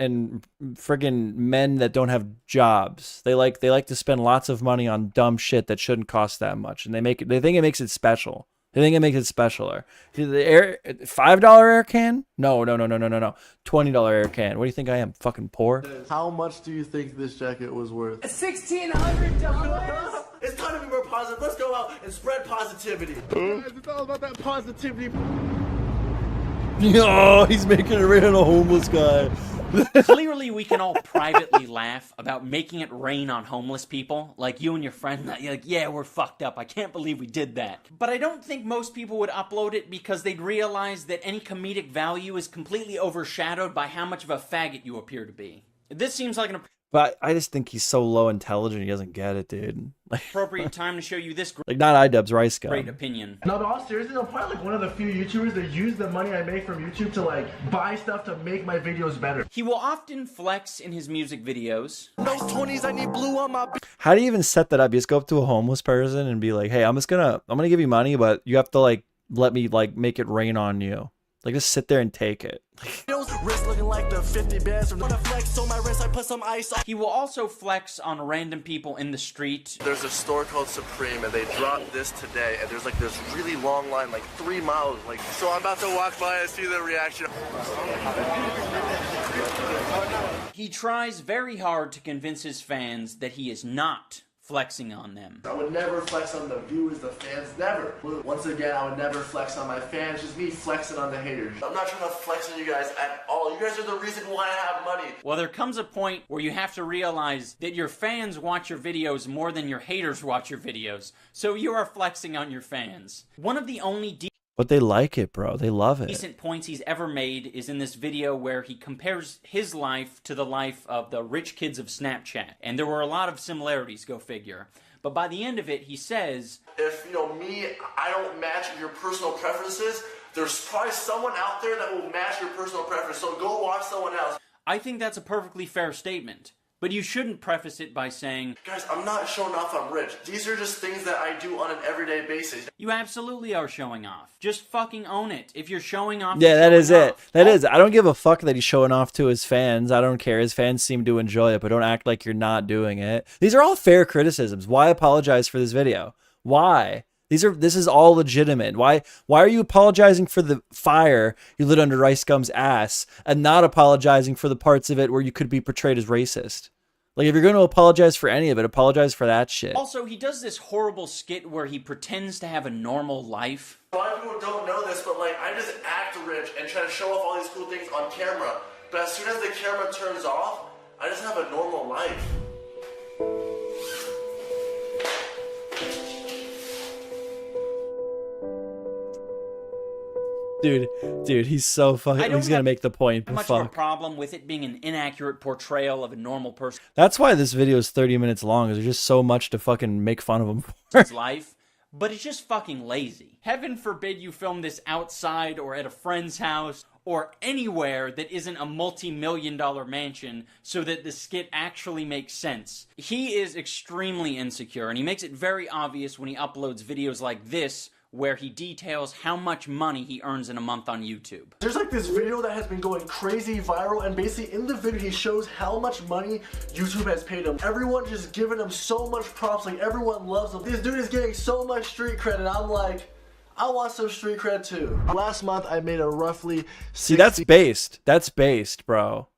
friggin' men that don't have jobs. They like to spend lots of money on dumb shit that shouldn't cost that much, and they think it makes it special. They think it makes it specialer. The $5 air can? No. $20 air can. What do you think I am? Fucking poor? How much do you think this jacket was worth? $1,600. It's time to be more positive. Let's go out and spread positivity. Guys, it's all about that positivity. Oh, he's making it rain on a homeless guy. Clearly, we can all privately laugh about making it rain on homeless people. Like you and your friend, you're like, yeah, we're fucked up. I can't believe we did that. But I don't think most people would upload it because they'd realize that any comedic value is completely overshadowed by how much of a faggot you appear to be. This seems like an But I just think he's so low intelligent, he doesn't get it, dude. Like, appropriate time to show you this like not Idubbbz, RICEGUM. great opinion. No, but all seriously, I'm probably like one of the few YouTubers that use the money I make from YouTube to like buy stuff to make my videos better. He will often flex in his music videos. Those 20s, I need blue on my. How do you even set that up? You just go up to a homeless person and be like, hey, I'm gonna give you money, but you have to like let me like make it rain on you. Like just sit there and take it. Wrist looking like the 50 bands from the flex on my wrist. I put some ice on. He will also flex on random people in the street. There's a store called Supreme, and they dropped this today, and there's like this really long line, like 3 miles. Like, so I'm about to walk by and see the reaction. He tries very hard to convince his fans that he is not flexing on them. I would never flex on the viewers, the fans, never. Once again, I would never flex on my fans, just me flexing on the haters. I'm not trying to flex on you guys at all. You guys are the reason why I have money. Well, there comes a point where you have to realize that your fans watch your videos more than your haters watch your videos. So you are flexing on your fans. One of the only But they like it, bro. They love it. decent points he's ever made is in this video where he compares his life to the life of the rich kids of Snapchat. And there were a lot of similarities, go figure. But by the end of it, he says, If, you know, me, I don't match your personal preferences, there's probably someone out there that will match your personal preference, so go watch someone else. I think that's a perfectly fair statement. But you shouldn't preface it by saying, Guys, I'm not showing off I'm rich. These are just things that I do on an everyday basis. you absolutely are showing off. Just fucking own it. If you're showing off, Yeah, you're that is showing it. off. That is. I don't give a fuck that he's showing off to his fans. I don't care. His fans seem to enjoy it, but don't act like you're not doing it. These are all fair criticisms. Why apologize for this video? Why? This is all legitimate. Why are you apologizing for the fire you lit under RICEGUM's ass and not apologizing for the parts of it where you could be portrayed as racist? Like, if you're going to apologize for any of it, apologize for that shit. Also, he does this horrible skit where he pretends to have a normal life. A lot of people don't know this, but like, I just act rich and try to show off all these cool things on camera. But as soon as the camera turns off, I just have a normal life. Dude, he's so fucking. He's gonna make the point. But Much of a fuck. problem with it being an inaccurate portrayal of a normal person's That's why this video is 30 minutes long. Is there's just so much to fucking make fun of him for. life, but it's just fucking lazy. Heaven forbid you film this outside or at a friend's house or anywhere that isn't a multi-million-dollar mansion so that the skit actually makes sense. He is extremely insecure, and he makes it very obvious when he uploads videos like this, where he details how much money he earns in a month on YouTube. There's like this video that has been going crazy viral, and basically in the video he shows how much money YouTube has paid him. Everyone just giving him so much props, like everyone loves him. This dude is getting so much street cred, and I'm like, I want some street cred too. Last month I made a roughly See, that's based. That's based, bro.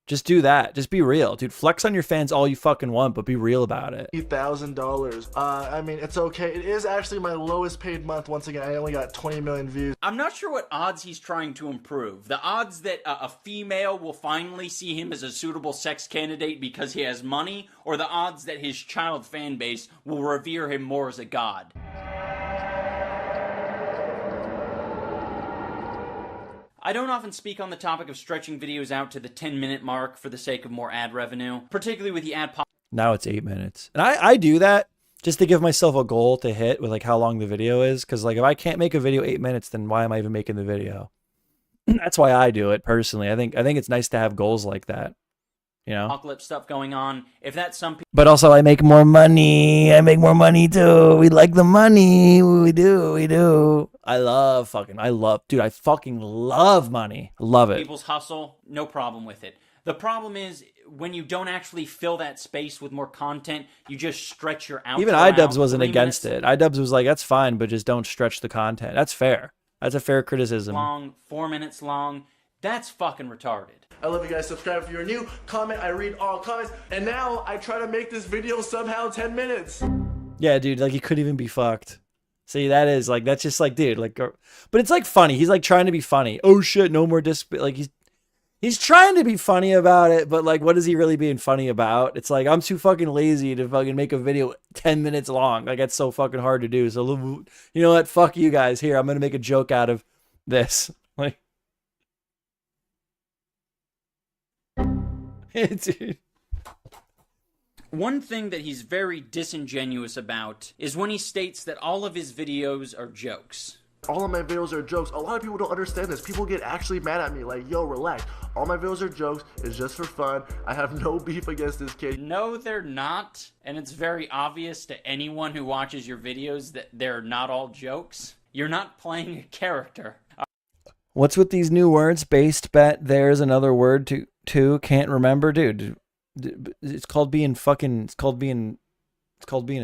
Just do that. Just be real. Dude, flex on your fans all you fucking want, but be real about it. $1,000. I mean, it's okay. It is actually my lowest paid month. Once again, I only got 20 million views. I'm not sure what odds he's trying to improve. The odds that a female will finally see him as a suitable sex candidate because he has money, or the odds that his child fan base will revere him more as a god. I don't often speak on the topic of stretching videos out to the 10-minute mark for the sake of more ad revenue, particularly with the ad pop. Now it's 8 minutes. And I do that just to give myself a goal to hit with like how long the video is. Because like if I can't make a video 8 minutes, then why am I even making the video? That's why I do it personally. I think it's nice to have goals like that. You know? Apocalypse stuff going on. If that's some people. But also I make more money. I make more money too. We like the money. We do. Dude, I fucking love money. Love it. People's hustle, no problem with it. The problem is when you don't actually fill that space with more content, you just stretch your outro. Even Idubbbz wasn't against it. Idubbbz was like, that's fine, but just don't stretch the content. That's fair. That's a fair criticism. Long, 4 minutes long. That's fucking retarded. I love you guys. Subscribe if you're new. Comment. I read all comments. And now I try to make this video somehow 10 minutes. Yeah, dude, like he could even be fucked. See, that's just like, dude, like, but it's like funny. He's like trying to be funny. Oh shit, no more like he's trying to be funny about it, but like, what is he really being funny about? It's like, I'm too fucking lazy to fucking make a video 10 minutes long. Like, that's so fucking hard to do. So, you know what? Fuck you guys. Here, I'm going to make a joke out of this. Like, dude. One thing that he's very disingenuous about is when he states that all of his videos are jokes. All of my videos are jokes. A lot of people don't understand this. People get actually mad at me like, yo, relax. All my videos are jokes. It's just for fun. I have no beef against this kid. No, they're not. And it's very obvious to anyone who watches your videos that they're not all jokes. You're not playing a character. What's with these new words? Based, bet, there's another word to can't remember. Dude, it's called being a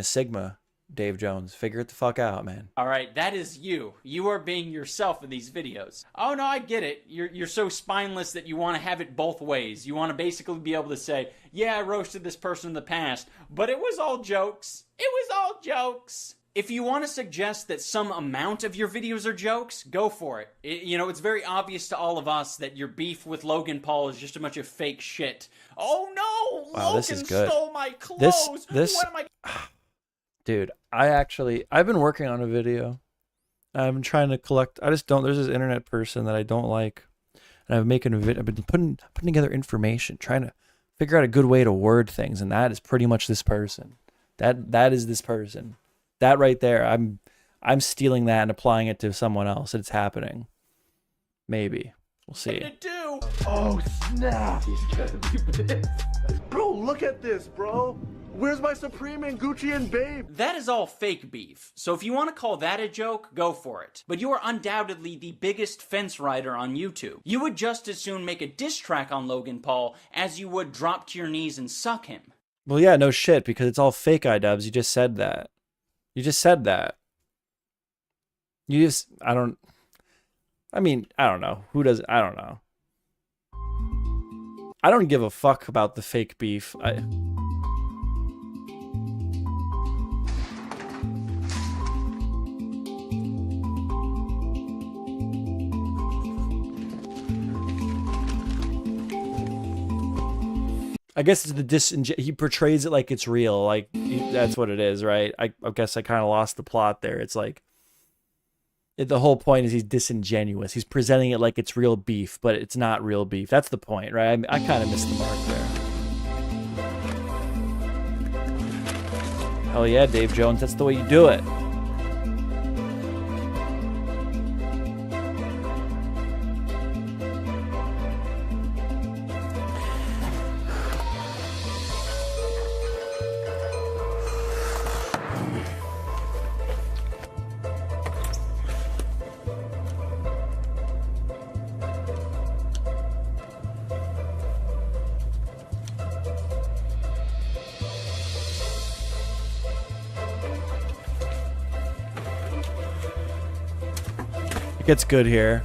Sigma, Dave Jones. Figure it the fuck out, man. All right, that is you. You are being yourself in these videos. Oh no, I get it. You're so spineless that you want to have it both ways. You want to basically be able to say, yeah, I roasted this person in the past, but it was all jokes. It was all jokes. If you want to suggest that some amount of your videos are jokes, go for it. You know, it's very obvious to all of us that your beef with Logan Paul is just a bunch of fake shit. Oh no! Wow, Logan this is good. stole my clothes! What am I... Dude, I've been working on a video. I've been trying to collect, there's this internet person that I don't like. And I've been putting together information, trying to figure out a good way to word things, and that is pretty much this person. That is this person. That right there, I'm stealing that and applying it to someone else. It's happening. Maybe. We'll see. Oh, snap. He's gonna be pissed. Bro, look at this, bro. Where's my Supreme and Gucci and Babe? That is all fake beef. So if you want to call that a joke, go for it. But you are undoubtedly the biggest fence rider on YouTube. You would just as soon make a diss track on Logan Paul as you would drop to your knees and suck him. Well, yeah, no shit, because it's all fake, Idubbbz. You just said that. You just said that. I don't know. Who does, I don't know. I don't give a fuck about the fake beef. I guess it's he portrays it like it's real. Like, that's what it is, right? I guess I kind of lost the plot there. It's like, the whole point is he's disingenuous. He's presenting it like it's real beef, but it's not real beef. That's the point, right? I kind of missed the mark there. Hell yeah, Dave Jones. That's the way you do it. It gets good here.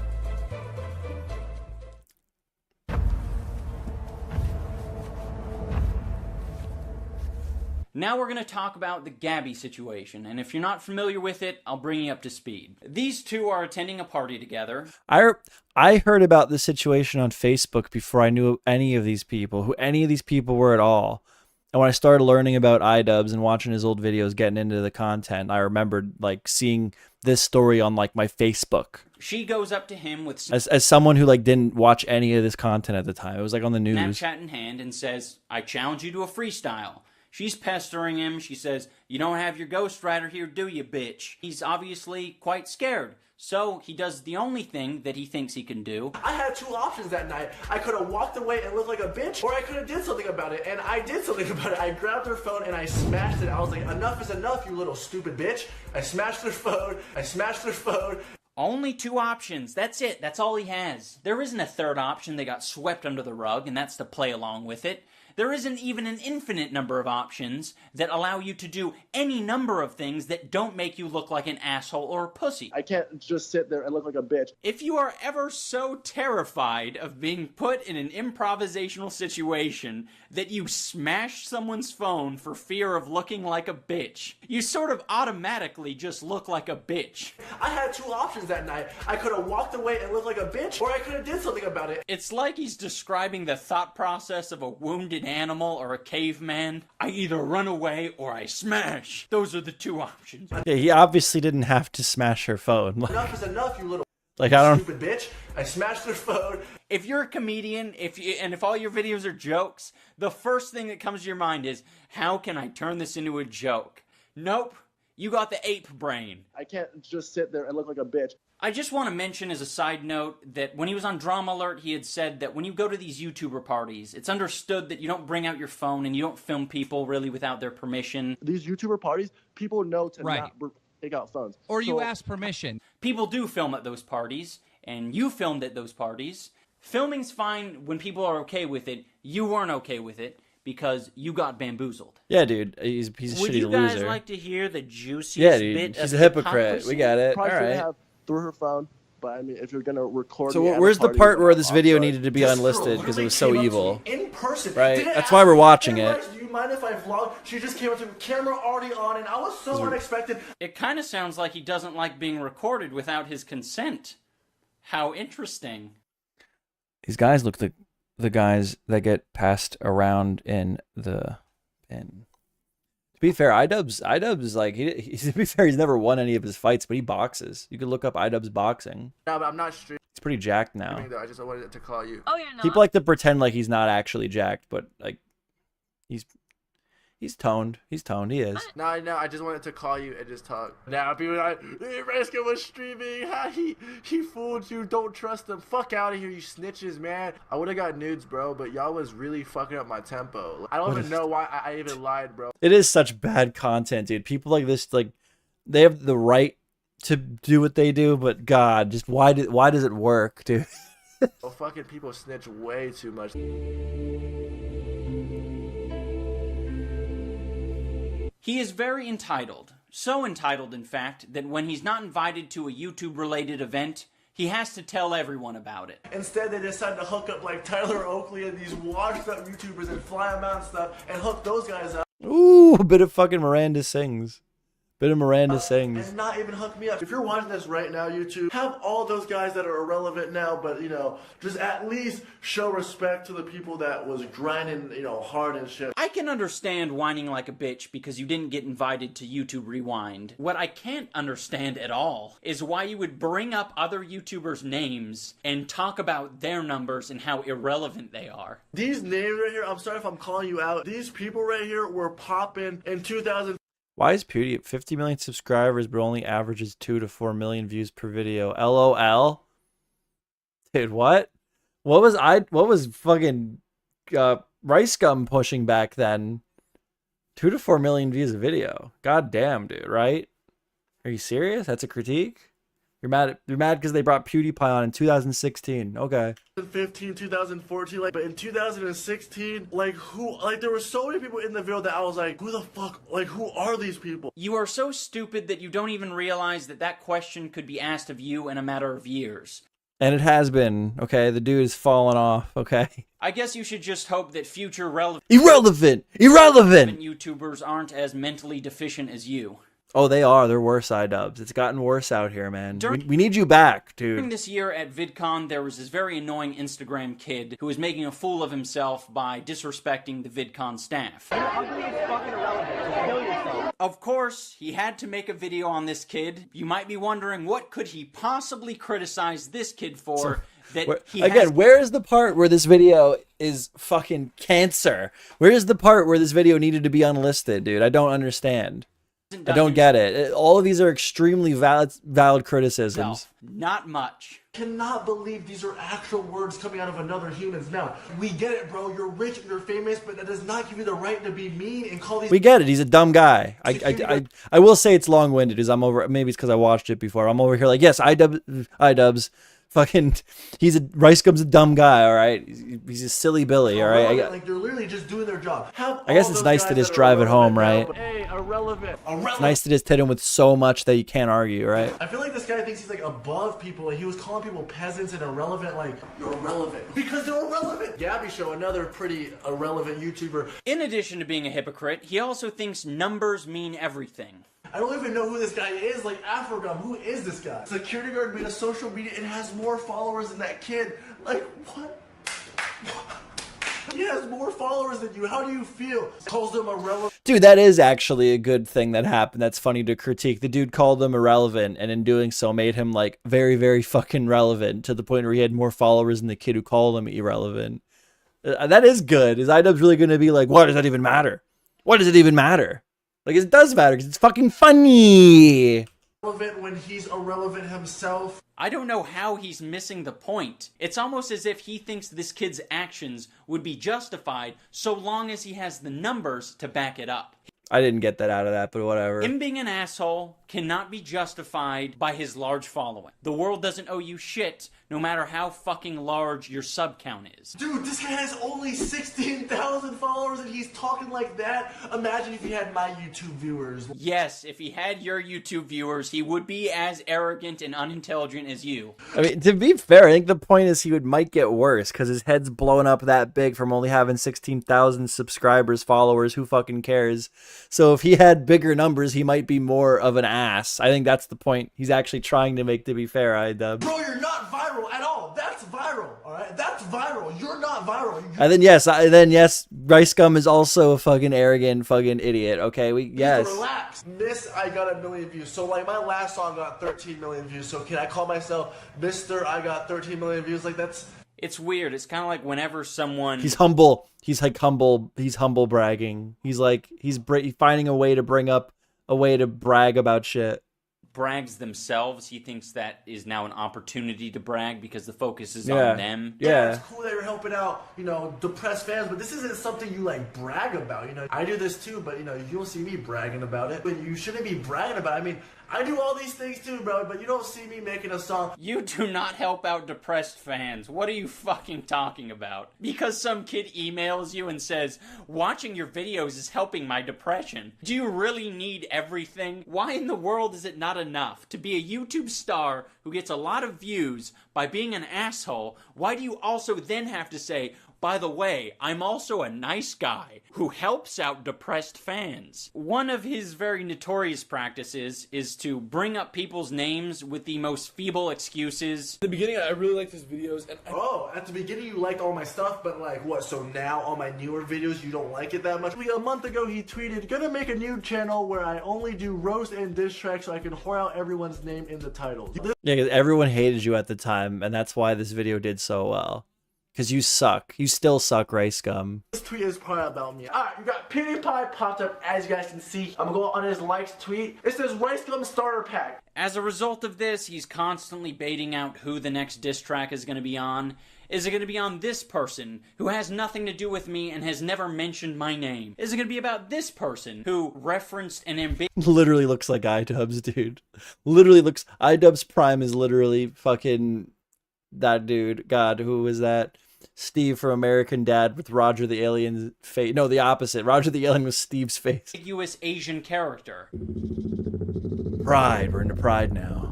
Now we're going to talk about the Gabby situation, and if you're not familiar with it, I'll bring you up to speed. These two are attending a party together. I heard about this situation on Facebook before I knew any of these people, who any of these people were at all. And when I started learning about Idubbbz and watching his old videos, getting into the content, I remembered like seeing this story on like my Facebook. She goes up to him with As someone who like didn't watch any of this content at the time. It was like on the news. Snapchat in hand and says, "I challenge you to a freestyle." She's pestering him. She says, "You don't have your ghostwriter here, do you, bitch?" He's obviously quite scared. So he does the only thing that he thinks he can do. I had two options that night. I could have walked away and looked like a bitch, or I could have did something about it, and I did something about it. I grabbed her phone and I smashed it. I was like, enough is enough, you little stupid bitch. I smashed her phone. I smashed her phone. Only two options. That's it. That's all he has. There isn't a third option that got swept under the rug, and that's to play along with it. There isn't even an infinite number of options that allow you to do any number of things that don't make you look like an asshole or a pussy. I can't just sit there and look like a bitch. If you are ever so terrified of being put in an improvisational situation that you smash someone's phone for fear of looking like a bitch, you sort of automatically just look like a bitch. I had two options that night. I could have walked away and looked like a bitch, or I could have did something about it. It's like he's describing the thought process of a wounded animal or a caveman. I either run away or I smash. Those are the two options. Yeah, he obviously didn't have to smash her phone. Enough is enough, you little like I don't stupid bitch. I smashed her phone. If you're a comedian, if all your videos are jokes, the first thing that comes to your mind is, how can I turn this into a joke? Nope. You got the ape brain. I can't just sit there and look like a bitch. I just want to mention as a side note that when he was on Drama Alert, he had said that when you go to these YouTuber parties, it's understood that you don't bring out your phone and you don't film people really without their permission. These YouTuber parties, people know to not take out phones. Or you ask permission. People do film at those parties, and you filmed at those parties. Filming's fine when people are okay with it. You weren't okay with it because you got bamboozled. Yeah, dude, he's a piece of shit. Would He's a you guys loser. like to hear the juiciest Yeah, dude, bit she's of a hypocrite. hypocrisy? We got it. All Probably right. have through her phone, but I mean, if you're gonna record. So me at a where's the party, part where I'm this video authorized. needed to be This unlisted girl because it was literally so came up to evil? me in person. Right? Didn't That's ask why we're me, watching "Hey, it. Bryce, do you mind if I vlog?" She just came up to me, camera already on, and I was so unexpected. It kind of sounds like he doesn't like being recorded without his consent. How interesting. These guys look like the guys that get passed around in the bin. To be fair, Idubbbz like to be fair, he's never won any of his fights, but he boxes. You can look up Idubbbz boxing. No, but I'm not streaming. He's pretty jacked now. Though. I just wanted to call you. Oh, you're not? People like to pretend like he's not actually jacked, but like he's toned. He's toned. He is. No, I just wanted to call you and just talk. Now people are like, hey, RICEGUM was streaming. Ha, he fooled you. Don't trust him. Fuck out of here, you snitches, man. I would have got nudes, bro, but y'all was really fucking up my tempo. I don't even know why I even lied, bro. It is such bad content, dude. People like this, like, they have the right to do what they do, but God, just why does it work, dude? Well, fucking people snitch way too much. He is very entitled. So entitled, in fact, that when he's not invited to a YouTube-related event, he has to tell everyone about it. Instead, they decided to hook up like Tyler Oakley and these washed-up YouTubers and fly them out and stuff, and hook those guys up. Ooh, a bit of fucking Miranda sings. Bit of Miranda sings. And not even hook me up. If you're watching this right now, YouTube, have all those guys that are irrelevant now, but, you know, just at least show respect to the people that was grinding, you know, hard and shit. I can understand whining like a bitch because you didn't get invited to YouTube Rewind. What I can't understand at all is why you would bring up other YouTubers' names and talk about their numbers and how irrelevant they are. These names right here, I'm sorry if I'm calling you out. These people right here were popping in 2000. Why is PewDiePie 50 million subscribers but only averages 2 to 4 million views per video? LOL. Dude, what? What was fucking RICEGUM pushing back then? 2 to 4 million views a video. God damn, dude, right? Are you serious? That's a critique? You're mad because they brought PewDiePie on in 2016. Okay. 2015, 2014, but in 2016, there were so many people in the video that I was like, who the fuck, who are these people? You are so stupid that you don't even realize that that question could be asked of you in a matter of years. And it has been, okay? The dude has fallen off, okay? I guess you should just hope that future irrelevant YouTubers aren't as mentally deficient as you. Oh, they are. They're worse, Idubbbz. It's gotten worse out here, man. We need you back, dude. During this year at VidCon, there was this very annoying Instagram kid who was making a fool of himself by disrespecting the VidCon staff. You're ugly as fucking irrelevant. Kill yourself. Of course, he had to make a video on this kid. You might be wondering, what could he possibly criticize this kid for? Where is the part where this video is fucking cancer? Where is the part where this video needed to be unlisted, dude? I don't understand. I don't get it. All of these are extremely valid criticisms. Not much. Cannot believe these are actual words coming out of another human's mouth. We get it, bro. You're rich, you're famous, but that does not give you the right to be mean and call these. We get it. He's a dumb guy. I will say it's long-winded. Maybe it's because I watched it before. I'm over here like, yes, Idubbbz. Fucking, RICEGUM's a dumb guy, all right? He's a silly Billy, all right? They're literally just doing their job. I guess it's nice to just drive it home, right? Hey, irrelevant. It's nice to just hit him with so much that you can't argue, right? I feel like this guy thinks he's above people. He was calling people peasants and irrelevant. You're irrelevant because they're irrelevant. Gabby Show, another pretty irrelevant YouTuber. In addition to being a hypocrite, he also thinks numbers mean everything. I don't even know who this guy is. RICEGUM, who is this guy? Security guard made a social media and has more followers than that kid. What? He has more followers than you. How do you feel? Calls them irrelevant. Dude, that is actually a good thing that happened. That's funny to critique. The dude called them irrelevant, and in doing so made him very, very fucking relevant to the point where he had more followers than the kid who called him irrelevant. That is good. Is Idubbbz really going to be like, what does that even matter? What does it even matter? It does matter because it's fucking funny. Relevant when he's irrelevant himself. I don't know how he's missing the point. It's almost as if he thinks this kid's actions would be justified so long as he has the numbers to back it up. I didn't get that out of that, but whatever. Him being an asshole cannot be justified by his large following. The world doesn't owe you shit, no matter how fucking large your sub count is. Dude, this guy has only 16,000 followers and he's talking like that. Imagine if he had my YouTube viewers. Yes, if he had your YouTube viewers, he would be as arrogant and unintelligent as you. I mean, to be fair, I think the point is he might get worse because his head's blown up that big from only having 16,000 subscribers, followers. Who fucking cares? So if he had bigger numbers, he might be more of an ass. I think that's the point he's actually trying to make, to be fair, Idubbbz. Bro, you're not viral at all. That's viral, all right? That's viral. You're not viral. And then yes, RICEGUM is also a fucking arrogant fucking idiot. Okay, yes. Relax. I got 1 million views. So my last song got 13 million views. So can I call myself Mr. I got 13 million views? That's. It's weird. It's kind of like whenever someone... He's humble. He's humble. He's humble bragging. He's finding a way to bring up a way to brag about shit. Brags themselves. He thinks that is now an opportunity to brag because the focus is on them. Yeah, it's cool that you're helping out, depressed fans, but this isn't something you brag about. I do this too, but you don't see me bragging about it. But you shouldn't be bragging about it. I mean, I do all these things too, bro, but you don't see me making a song. You do not help out depressed fans. What are you fucking talking about? Because some kid emails you and says, watching your videos is helping my depression. Do you really need everything? Why in the world is it not enough to be a YouTube star who gets a lot of views by being an asshole? Why do you also then have to say, by the way, I'm also a nice guy who helps out depressed fans? One of his very notorious practices is to bring up people's names with the most feeble excuses. At the beginning, I really liked his videos. And at the beginning, you liked all my stuff, but what? So now all my newer videos, you don't like it that much? A month ago, he tweeted, gonna make a new channel where I only do roast and diss tracks so I can whore out everyone's name in the titles. Yeah, because everyone hated you at the time, and that's why this video did so well. Because you suck. You still suck, RICEGUM. This tweet is probably about me. Alright, you got PewDiePie popped up, as you guys can see. I'm gonna go on his likes tweet. It says RICEGUM starter pack. As a result of this, he's constantly baiting out who the next diss track is going to be on. Is it going to be on this person who has nothing to do with me and has never mentioned my name? Is it going to be about this person who referenced an ambiguous... Literally looks like Idubbbz, dude. Literally looks... Idubbbz Prime is literally fucking that dude. God, who was that? Steve from American Dad with Roger the Alien's face. No, the opposite. Roger the Alien was Steve's face. ambiguous Asian character. Pride. We're into Pride now.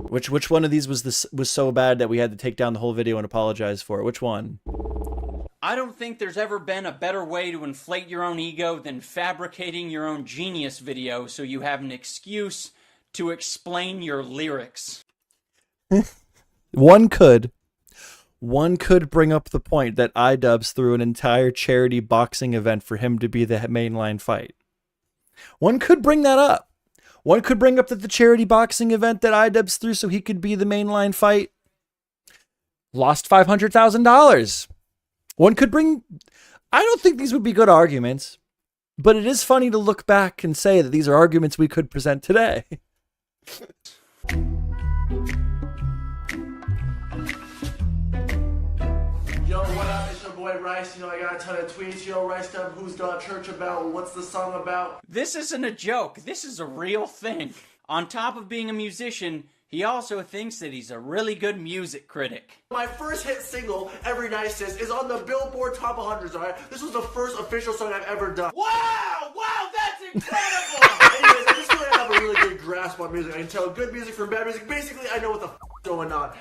Which one of these was so bad that we had to take down the whole video and apologize for it? Which one? I don't think there's ever been a better way to inflate your own ego than fabricating your own genius video so you have an excuse to explain your lyrics. One could bring up the point that Idubbbz threw an entire charity boxing event for him to be the mainline fight. One could bring that up. One could bring up that the charity boxing event that Idubbbz threw so he could be the mainline fight lost $500,000. One could bring... I don't think these would be good arguments, but it is funny to look back and say that these are arguments we could present today. Yo, what up? It's your boy Rice. You know, I got a ton of tweets. Yo, RICEGUM, who's got church about? What's the song about? This isn't a joke. This is a real thing. On top of being a musician, he also thinks that he's a really good music critic. My first hit single, Every Night Sis, is on the Billboard Top 100s, alright? This was the first official song I've ever done. Wow! Wow, that's incredible! Anyways, I just feel like I have a really good grasp on music. I can tell good music from bad music. Basically, I know what the going on.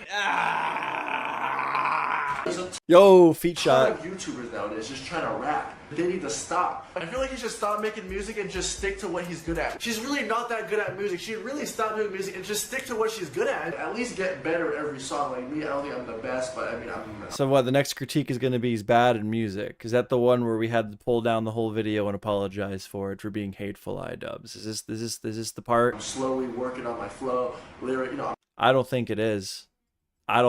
Yo, feet A lot shot. of YouTubers nowadays just trying to rap. They need to stop. I feel like he should stop making music and just stick to what he's good at. She's really not that good at music. She should really stop doing music and just stick to what she's good at. At least get better at every song. Like me, I don't think I'm the best, but I mean, So what, the next critique is going to be he's bad in music? Is that the one where we had to pull down the whole video and apologize for it for being hateful, Idubbbz? Is this the part? I'm slowly working on my flow, lyric, you know. I don't think it is. I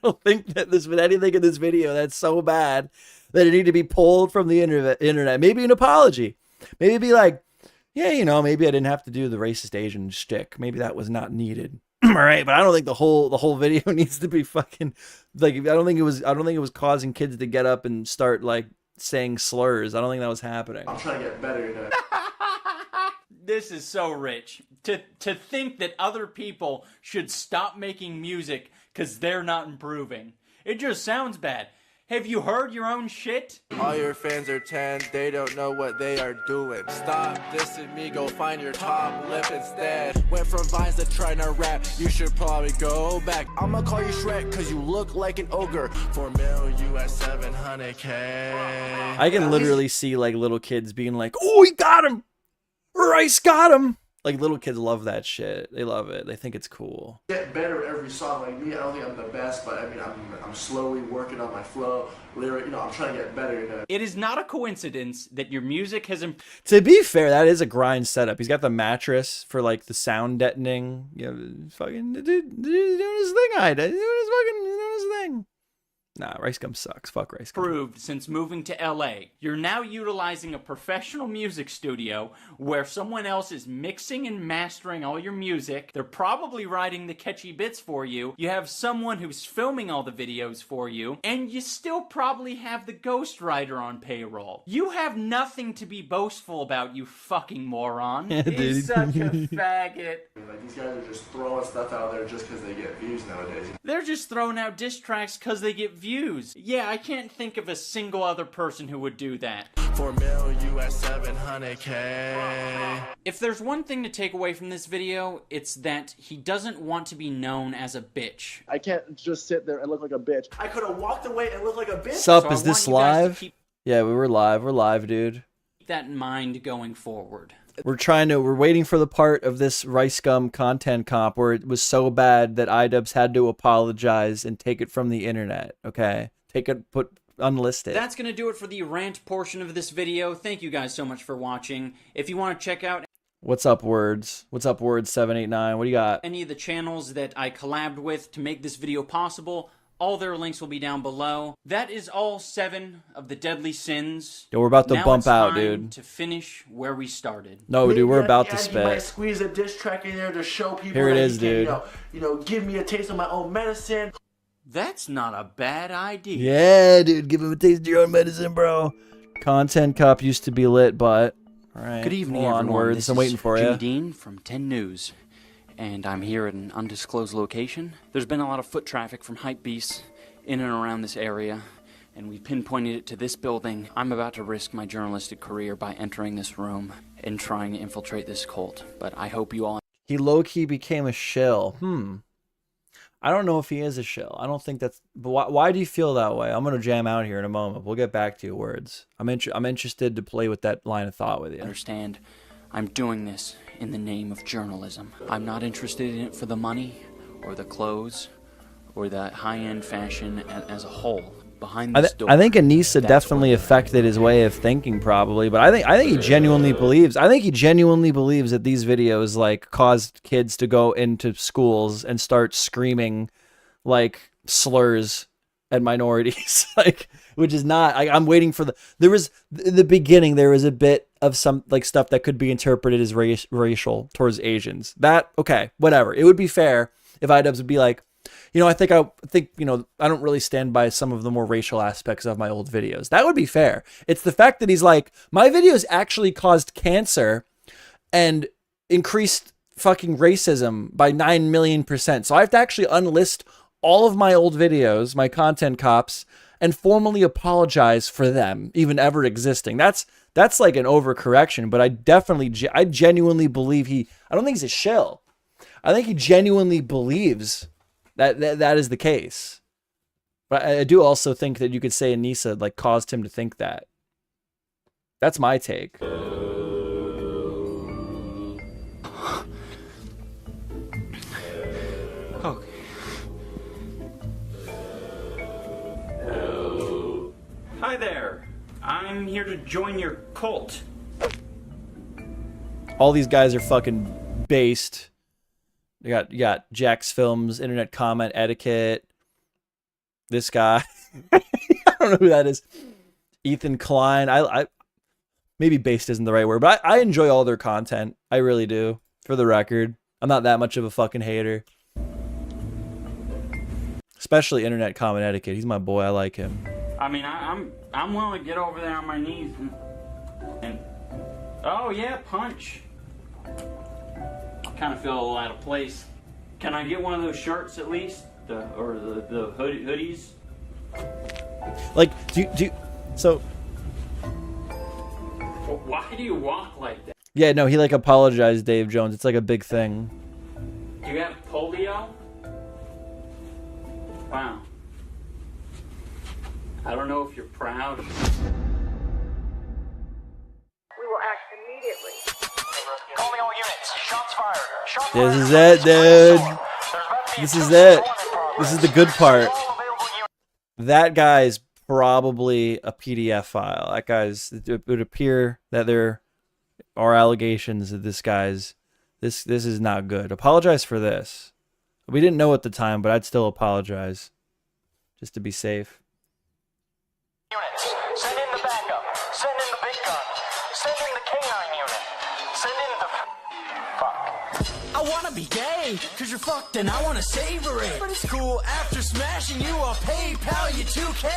don't think that there's been anything in this video that's so bad that it need to be pulled from the internet. Maybe an apology. Maybe be like, yeah, you know, maybe I didn't have to do the racist Asian shtick. Maybe that was not needed. All right, but I don't think the whole video needs to be fucking like. I don't think it was causing kids to get up and start like saying slurs. I don't think that was happening. I'm trying to get better at it. This is so rich. To think that other people should stop making music because they're not improving. It just sounds bad. Have you heard your own shit? All your fans are 10, they don't know what they are doing. Stop dissing me, go find your top lip instead. Went from vines to trying to rap, you should probably go back. I'ma call you Shrek, cause you look like an ogre. For mil US 700K. I can literally see like little kids being like, oh, he got him! Rice got him! Like little kids love that shit. They love it. They think it's cool. Get better at every song. Like me, I don't think I'm the best, but I mean, I'm slowly working on my flow, lyric. You know, I'm trying to get better at it. It is not a coincidence that your music has To be fair, that is a grind setup. He's got the mattress for like the sound deadening. You know, fucking dude doing his thing. Doing his thing. Nah, RICEGUM sucks. Fuck RICEGUM. improved since moving to LA. You're now utilizing a professional music studio where someone else is mixing and mastering all your music. They're probably writing the catchy bits for you. You have someone who's filming all the videos for you, and you still probably have the ghostwriter on payroll. You have nothing to be boastful about, you fucking moron. He's such a faggot. Like these guys are just throwing stuff out there just because they get views nowadays. They're just throwing out diss tracks because they get views. Yeah, I can't think of a single other person who would do that. For mil US 700K. If there's one thing to take away from this video, it's that he doesn't want to be known as a bitch. I can't just sit there and look like a bitch. I could have walked away and looked like a bitch. Sup, So is I this want you guys to live? keep Yeah, we're live. We're live, dude. that in mind going forward. We're waiting for the part of this RICEGUM content comp where it was so bad that Idubbbz had to apologize and take it from the internet. Okay, unlist it. That's gonna do it for the rant portion of this video. Thank you guys so much for watching. If you want to check out What's up, words? What's up, words 789? What do you got? any of the channels that I collabed with to make this video possible, all their links will be down below. That is all 7 of the deadly sins. Yo, we're about to Now bump it's out, time dude. to finish where we started. No, dude, we're about to You might spit. squeeze a diss track in there to show people Here it that is, you can, dude. you know, give me a taste of my own medicine. That's not a bad idea. Yeah, dude, give him a taste of your own medicine, bro. Content Cop used to be lit, but all right. Good evening, hold on, everyone. words. This I'm waiting for Jimmy you. Dean from 10 News, and I'm here at an undisclosed location. There's been a lot of foot traffic from hypebeasts in and around this area, and we pinpointed it to this building. I'm about to risk my journalistic career by entering this room and trying to infiltrate this cult, but I hope you all... He low-key became a shill. I don't know if he is a shill. I don't think that's... But why do you feel that way? I'm going to jam out here in a moment. We'll get back to your words. I'm interested to play with that line of thought with you. Understand, I'm doing this in the name of journalism. I'm not interested in it for the money or the clothes or the high-end fashion as a whole. Behind this door, I think Anisa definitely affected his way of thinking, probably. But I think he genuinely believes. I think he genuinely believes that these videos like caused kids to go into schools and start screaming like slurs at minorities, like, which is not. I'm waiting for there was in the beginning. There was a bit of some like stuff that could be interpreted as racial towards Asians. That okay, whatever. It would be fair if Idubbbz would be like, you know, I think, you know, I don't really stand by some of the more racial aspects of my old videos. That would be fair. It's the fact that he's like, my videos actually caused cancer and increased fucking racism by 9 million%. So I have to actually unlist all of my old videos, my content cops, and formally apologize for them even ever existing. That's like an overcorrection, but I genuinely believe I don't think he's a shill. I think he genuinely believes that is the case. But I do also think that you could say Anisa like caused him to think that. That's my take. Oh. Hi there. I'm here to join your cult. All these guys are fucking based. You got Jack's Films, Internet Comment Etiquette. This guy, I don't know who that is. Ethan Klein. I maybe based isn't the right word, but I enjoy all their content. I really do. For the record, I'm not that much of a fucking hater. Especially Internet Comment Etiquette. He's my boy. I like him. I mean, I'm willing to get over there on my knees and oh yeah, punch. Kind of feel a little out of place. Can I get one of those shirts at least, the hoodies? Like, so? Why do you walk like that? Yeah, no, he like apologized, Dave Jones. It's like a big thing. Do you have polio? Wow. I don't know if you're proud. We will act immediately. Calling all units. Shots fired. Shots This is it, dude. This is it. This is the good part. That guy's probably a PDF file. That guy's. It would appear that there are allegations that this guy's. This is not good. Apologize for this. We didn't know at the time, but I'd still apologize, just to be safe. Units. Send in the backup. Send in the big gun. Send in the K9 unit. Send in the... Fuck. I wanna be gay, cause you're fucked and I wanna savor it. But it's cool, after smashing you, I'll PayPal you 2K.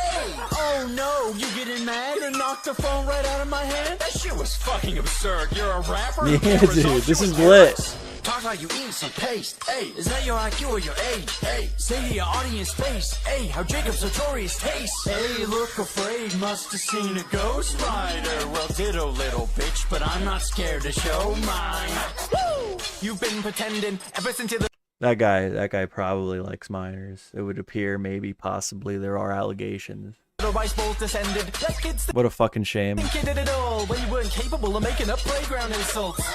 Oh no, you getting mad? Gonna knock the phone right out of my hand? That shit was fucking absurd. You're a rapper? Yeah, dude, this is lit. Talk like you eating some paste. Hey, is that your IQ or your age? Hey, say to your audience face. Hey, how Jacob's notorious taste. Hey, look afraid, must have seen a ghost rider. Well, ditto, little bitch, but I'm not scared to show mine. Woo! You've been pretending ever since you're the... That guy probably likes minors. It would appear, maybe, possibly, there are allegations. Rice Bowls descended. That kid's What a fucking shame. think you did it all when you weren't capable of making up playground insults.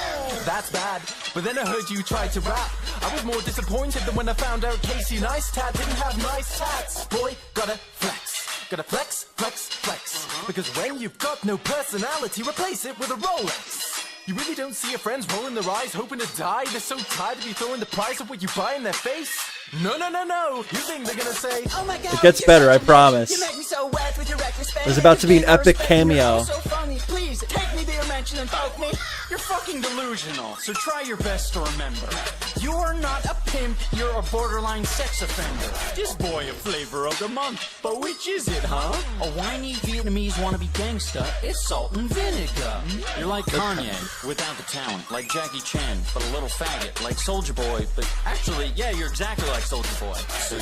That's bad. But then I heard you tried to rap. I was more disappointed than when I found out Casey Neistat didn't have nice tats. Boy, gotta flex. Gotta flex, flex, flex. Because when you've got no personality, replace it with a Rolex. You really don't see your friends rolling their eyes, hoping to die? They're so tired to be throwing the price of what you buy in their face. No, no, no, no. You think they're gonna say, oh my god, It gets better, I promise. you make me so wet with your reckless fame. There's about to be an epic cameo. So funny. Please take me to your mansion and poke me. You're fucking delusional, so try your best to remember. You're not a pimp, you're a borderline sex offender. This boy a flavor of the month, but which is it, huh? A whiny Vietnamese wannabe gangsta is salt and vinegar. You're like Kanye, without the talent, like Jackie Chan, but a little faggot, like Soulja Boy, but actually, yeah, you're exactly like Soulja Boy.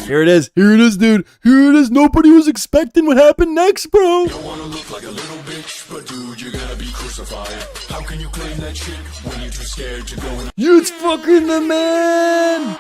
Here it is, dude. Here it is. Nobody was expecting what happened next, bro. You wanna look like a little bitch, but dude, you're gonna be crucified. How can you claim that shit when you're too scared to go and... It's fucking the man.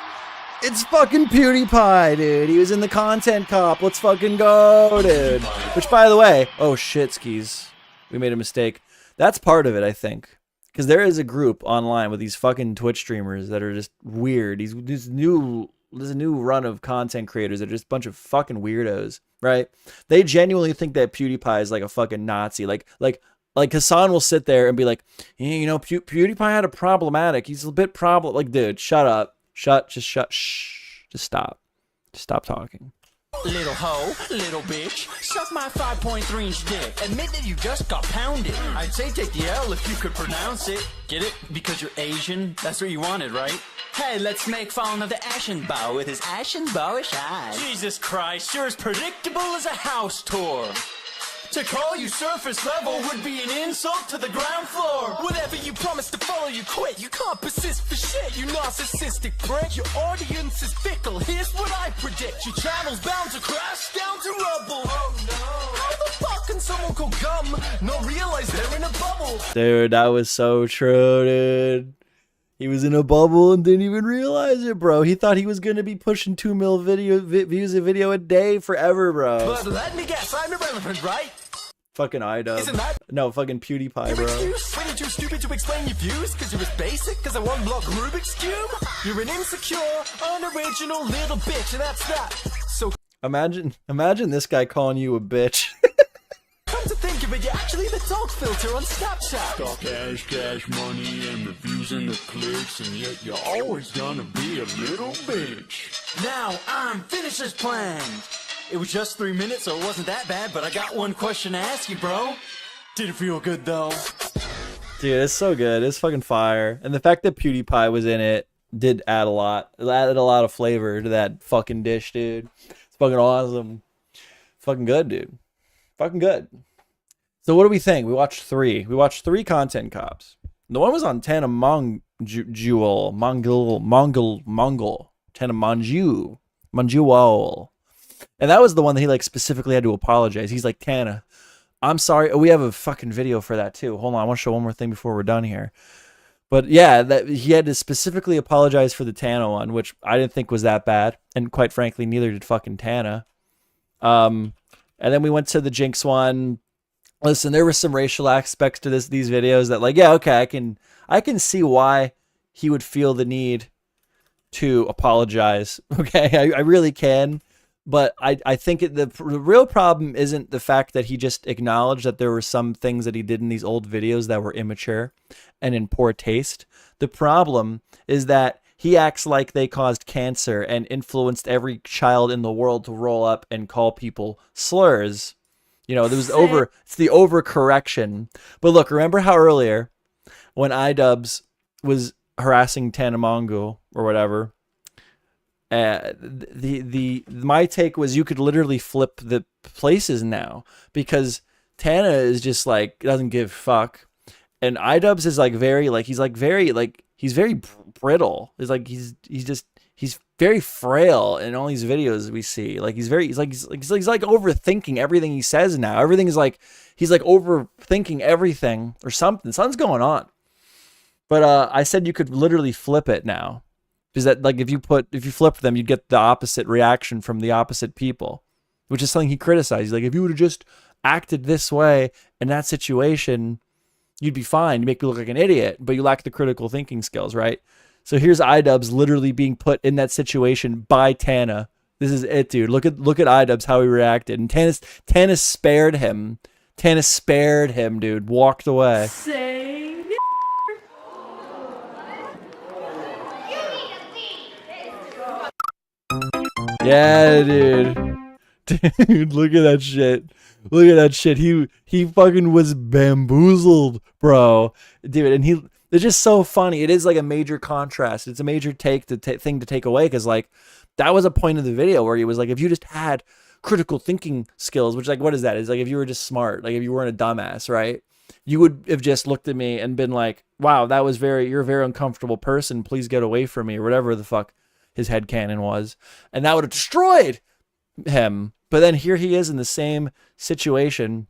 It's fucking PewDiePie, dude. He was in the Content Cop. Let's fucking go, dude. Which, by the way, oh shit, skis. We made a mistake. That's part of it, I think. Because there is a group online with these fucking Twitch streamers that are just weird. There's a new run of content creators that are just a bunch of fucking weirdos, right? They genuinely think that PewDiePie is like a fucking Nazi. Like Hassan will sit there and be like, hey, you know, PewDiePie had a problematic. He's a bit like, dude, shut up. Just stop. Just stop talking. Little hoe, little bitch, suck my 5.3-inch dick. Admit that you just got pounded. I'd say take the L if you could pronounce it. Get it? Because you're Asian? That's what you wanted, right? Hey, let's make fun of the ashen bow with his ashen bowish eyes. Jesus Christ, you're as predictable as a house tour. To call you surface level would be an insult to the ground floor. Whatever you promise to follow, you quit. You can't persist for shit, you narcissistic prick. Your audience is fickle, here's what I predict. Your channel's bound to crash down to rubble. Oh no. How the fuck can someone called gum not realize they're in a bubble? Dude, that was so true, dude. He was in a bubble and didn't even realize it, bro. He thought he was going to be pushing 2 mil views a video a day forever, bro. But let me guess, I'm irrelevant, right? Fucking Idubbbz. Isn't that... No, fucking PewDiePie, bro. Excuse? When you're too stupid to explain your views? Cause you're as basic as a one-block Rubik's Cube? You're an insecure, unoriginal little bitch, and that's that. So... Imagine this guy calling you a bitch. Come to think of it, you're actually the dog filter on Snapchat. Talk cash, money, and the views and the clicks, and yet you're always gonna be a little bitch. Now I'm finished as planned. It was just 3 minutes, so it wasn't that bad, but I got one question to ask you, bro. Did it feel good, though? Dude, it's so good. It's fucking fire. And the fact that PewDiePie was in it did add a lot. It added a lot of flavor to that fucking dish, dude. It's fucking awesome. Fucking good, dude. Fucking good. So what do we think? We watched 3. We watched 3 Content Cops. The one was on Tana Mongeau. Tana Mongeau. And that was the one that he like specifically had to apologize. He's like, Tana, I'm sorry. Oh, we have a fucking video for that too. Hold on, I want to show one more thing before we're done here. But yeah, that he had to specifically apologize for the Tana one, which I didn't think was that bad, and quite frankly, neither did fucking Tana. And then we went to the Jinx one. Listen, there were some racial aspects to these videos that, like, yeah, okay, I can see why he would feel the need to apologize. Okay, I really can. But I think the real problem isn't the fact that he just acknowledged that there were some things that he did in these old videos that were immature and in poor taste. The problem is that he acts like they caused cancer and influenced every child in the world to roll up and call people slurs. You know, it's the overcorrection. But look, remember how earlier when Idubbbz was harassing Tana Mongeau or whatever, my take was you could literally flip the places now, because Tana is just like doesn't give a fuck, and Idubbbz is like he's very brittle. It's like he's very frail in all these videos we see. Like he's overthinking everything he says now. Everything is like he's like overthinking everything or something. Something's going on. But I said you could literally flip it now. Because that, like, if you flip them, you'd get the opposite reaction from the opposite people, which is something he criticized. He's like, if you would have just acted this way in that situation, you'd be fine. You make me look like an idiot, but you lack the critical thinking skills, right? So here's Idubbbz literally being put in that situation by Tana. This is it, dude. Look at Idubbbz, how he reacted, and Tana spared him. Tana spared him, dude. Walked away. Yeah, dude. Dude, look at that shit. Look at that shit. He fucking was bamboozled, bro. Dude, and it's just so funny. It is like a major contrast. It's a major thing to take away, because like that was a point of the video where he was like, if you just had critical thinking skills, which like, what is that? It's like if you were just smart, like if you weren't a dumbass, right? You would have just looked at me and been like, wow, you're a very uncomfortable person. Please get away from me, or whatever the fuck his headcanon was. And that would have destroyed him. But then here he is in the same situation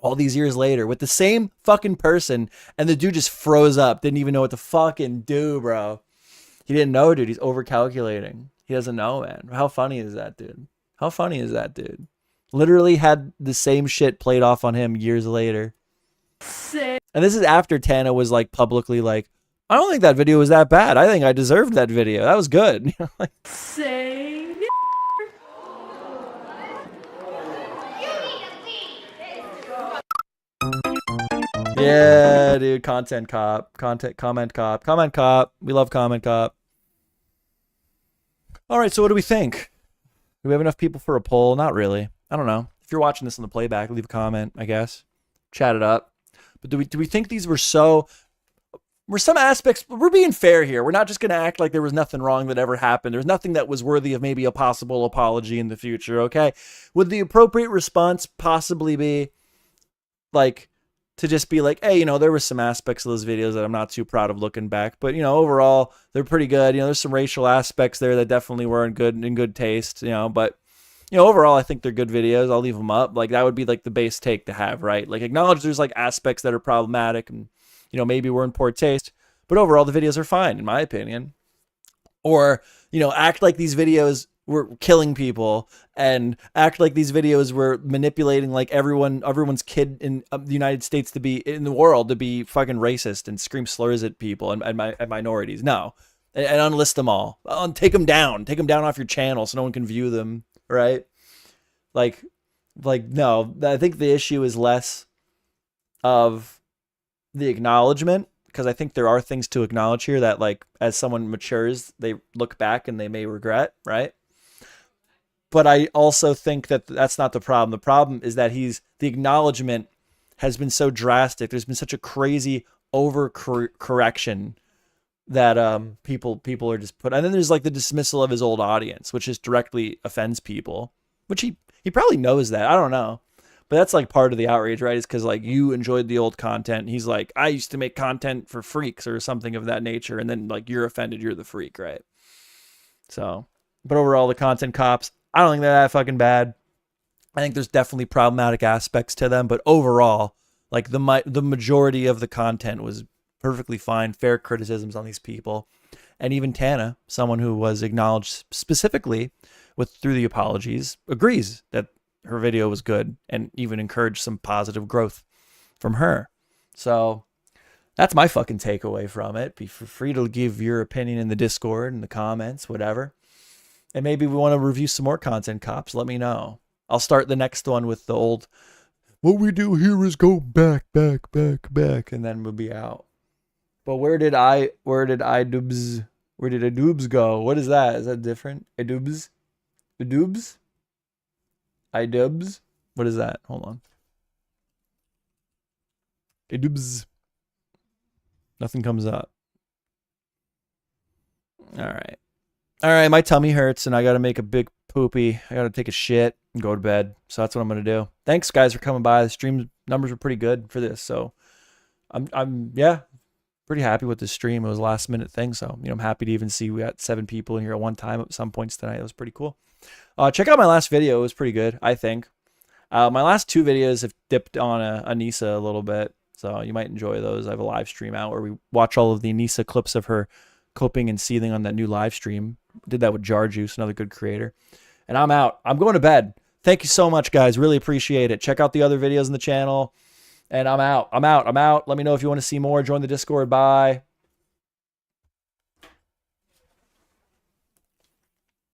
all these years later with the same fucking person, and the dude just froze up, didn't even know what to fucking do, bro. He didn't know, dude. He's overcalculating. He doesn't know, man. How funny is that, dude? How funny is that, dude? Literally had the same shit played off on him years later. And this is after Tana was like publicly like, I don't think that video was that bad. I think I deserved that video. That was good. Like, yeah, dude. Content Cop. Comment Cop. We love Comment Cop. All right, so what do we think? Do we have enough people for a poll? Not really. I don't know. If you're watching this on the playback, leave a comment, I guess. Chat it up. But do we think these were some aspects, we're being fair here. We're not just going to act like there was nothing wrong that ever happened. There's nothing that was worthy of maybe a possible apology in the future, okay? Would the appropriate response possibly be like to just be like, hey, there were some aspects of those videos that I'm not too proud of looking back, but overall they're pretty good. There's some racial aspects there that definitely weren't good in good taste, but overall I think they're good videos. I'll leave them up. Like that would be like the base take to have, right? Like acknowledge there's like aspects that are problematic and maybe we're in poor taste, but overall the videos are fine in my opinion. Or, act like these videos were killing people and act like these videos were manipulating like everyone's kid in the United States to be in the world to be fucking racist and scream slurs at people and minorities. No. And unlist them all. Take them down off your channel so no one can view them, right? Like no, I think the issue is less of the acknowledgement, because I think there are things to acknowledge here that like as someone matures, they look back and they may regret, right? But I also think that that's not the problem. The problem is that the acknowledgement has been so drastic. There's been such a crazy overcorrection that people are just put. And then there's like the dismissal of his old audience, which just directly offends people, which he probably knows that. I don't know. But that's like part of the outrage, right? Is because like you enjoyed the old content. He's like, I used to make content for freaks or something of that nature. And then like you're offended, you're the freak, right? So, but overall, the Content Cops, I don't think they're that fucking bad. I think there's definitely problematic aspects to them, but overall, like the majority of the content was perfectly fine. Fair criticisms on these people, and even Tana, someone who was acknowledged specifically through the apologies, agrees that her video was good and even encouraged some positive growth from her. So that's my fucking takeaway from it. Be free to give your opinion in the Discord, in the comments, whatever. And maybe we want to review some more Content Cops. Let me know. I'll start the next one with the old, what we do here is go back, and then we'll be out. But where did Idubbbz go? What is that? Is that different? Idubbbz? Idubbbz? What is that? Hold on. Idubbbz. Nothing comes up. All right, my tummy hurts and I got to make a big poopy. I got to take a shit and go to bed. So that's what I'm going to do. Thanks guys for coming by. The stream numbers were pretty good for this. So I'm pretty happy with this stream. It was a last minute thing. So, I'm happy to even see we got 7 people in here at one time at some points tonight. It was pretty cool. Check out my last video. It was pretty good, I think. My last 2 videos have dipped on Anisa a little bit. So you might enjoy those. I have a live stream out where we watch all of the Anisa clips of her coping and seething on that new live stream. Did that with Jar Juice, another good creator. And I'm out. I'm going to bed. Thank you so much, guys. Really appreciate it. Check out the other videos on the channel. And I'm out. Let me know if you want to see more. Join the Discord. Bye.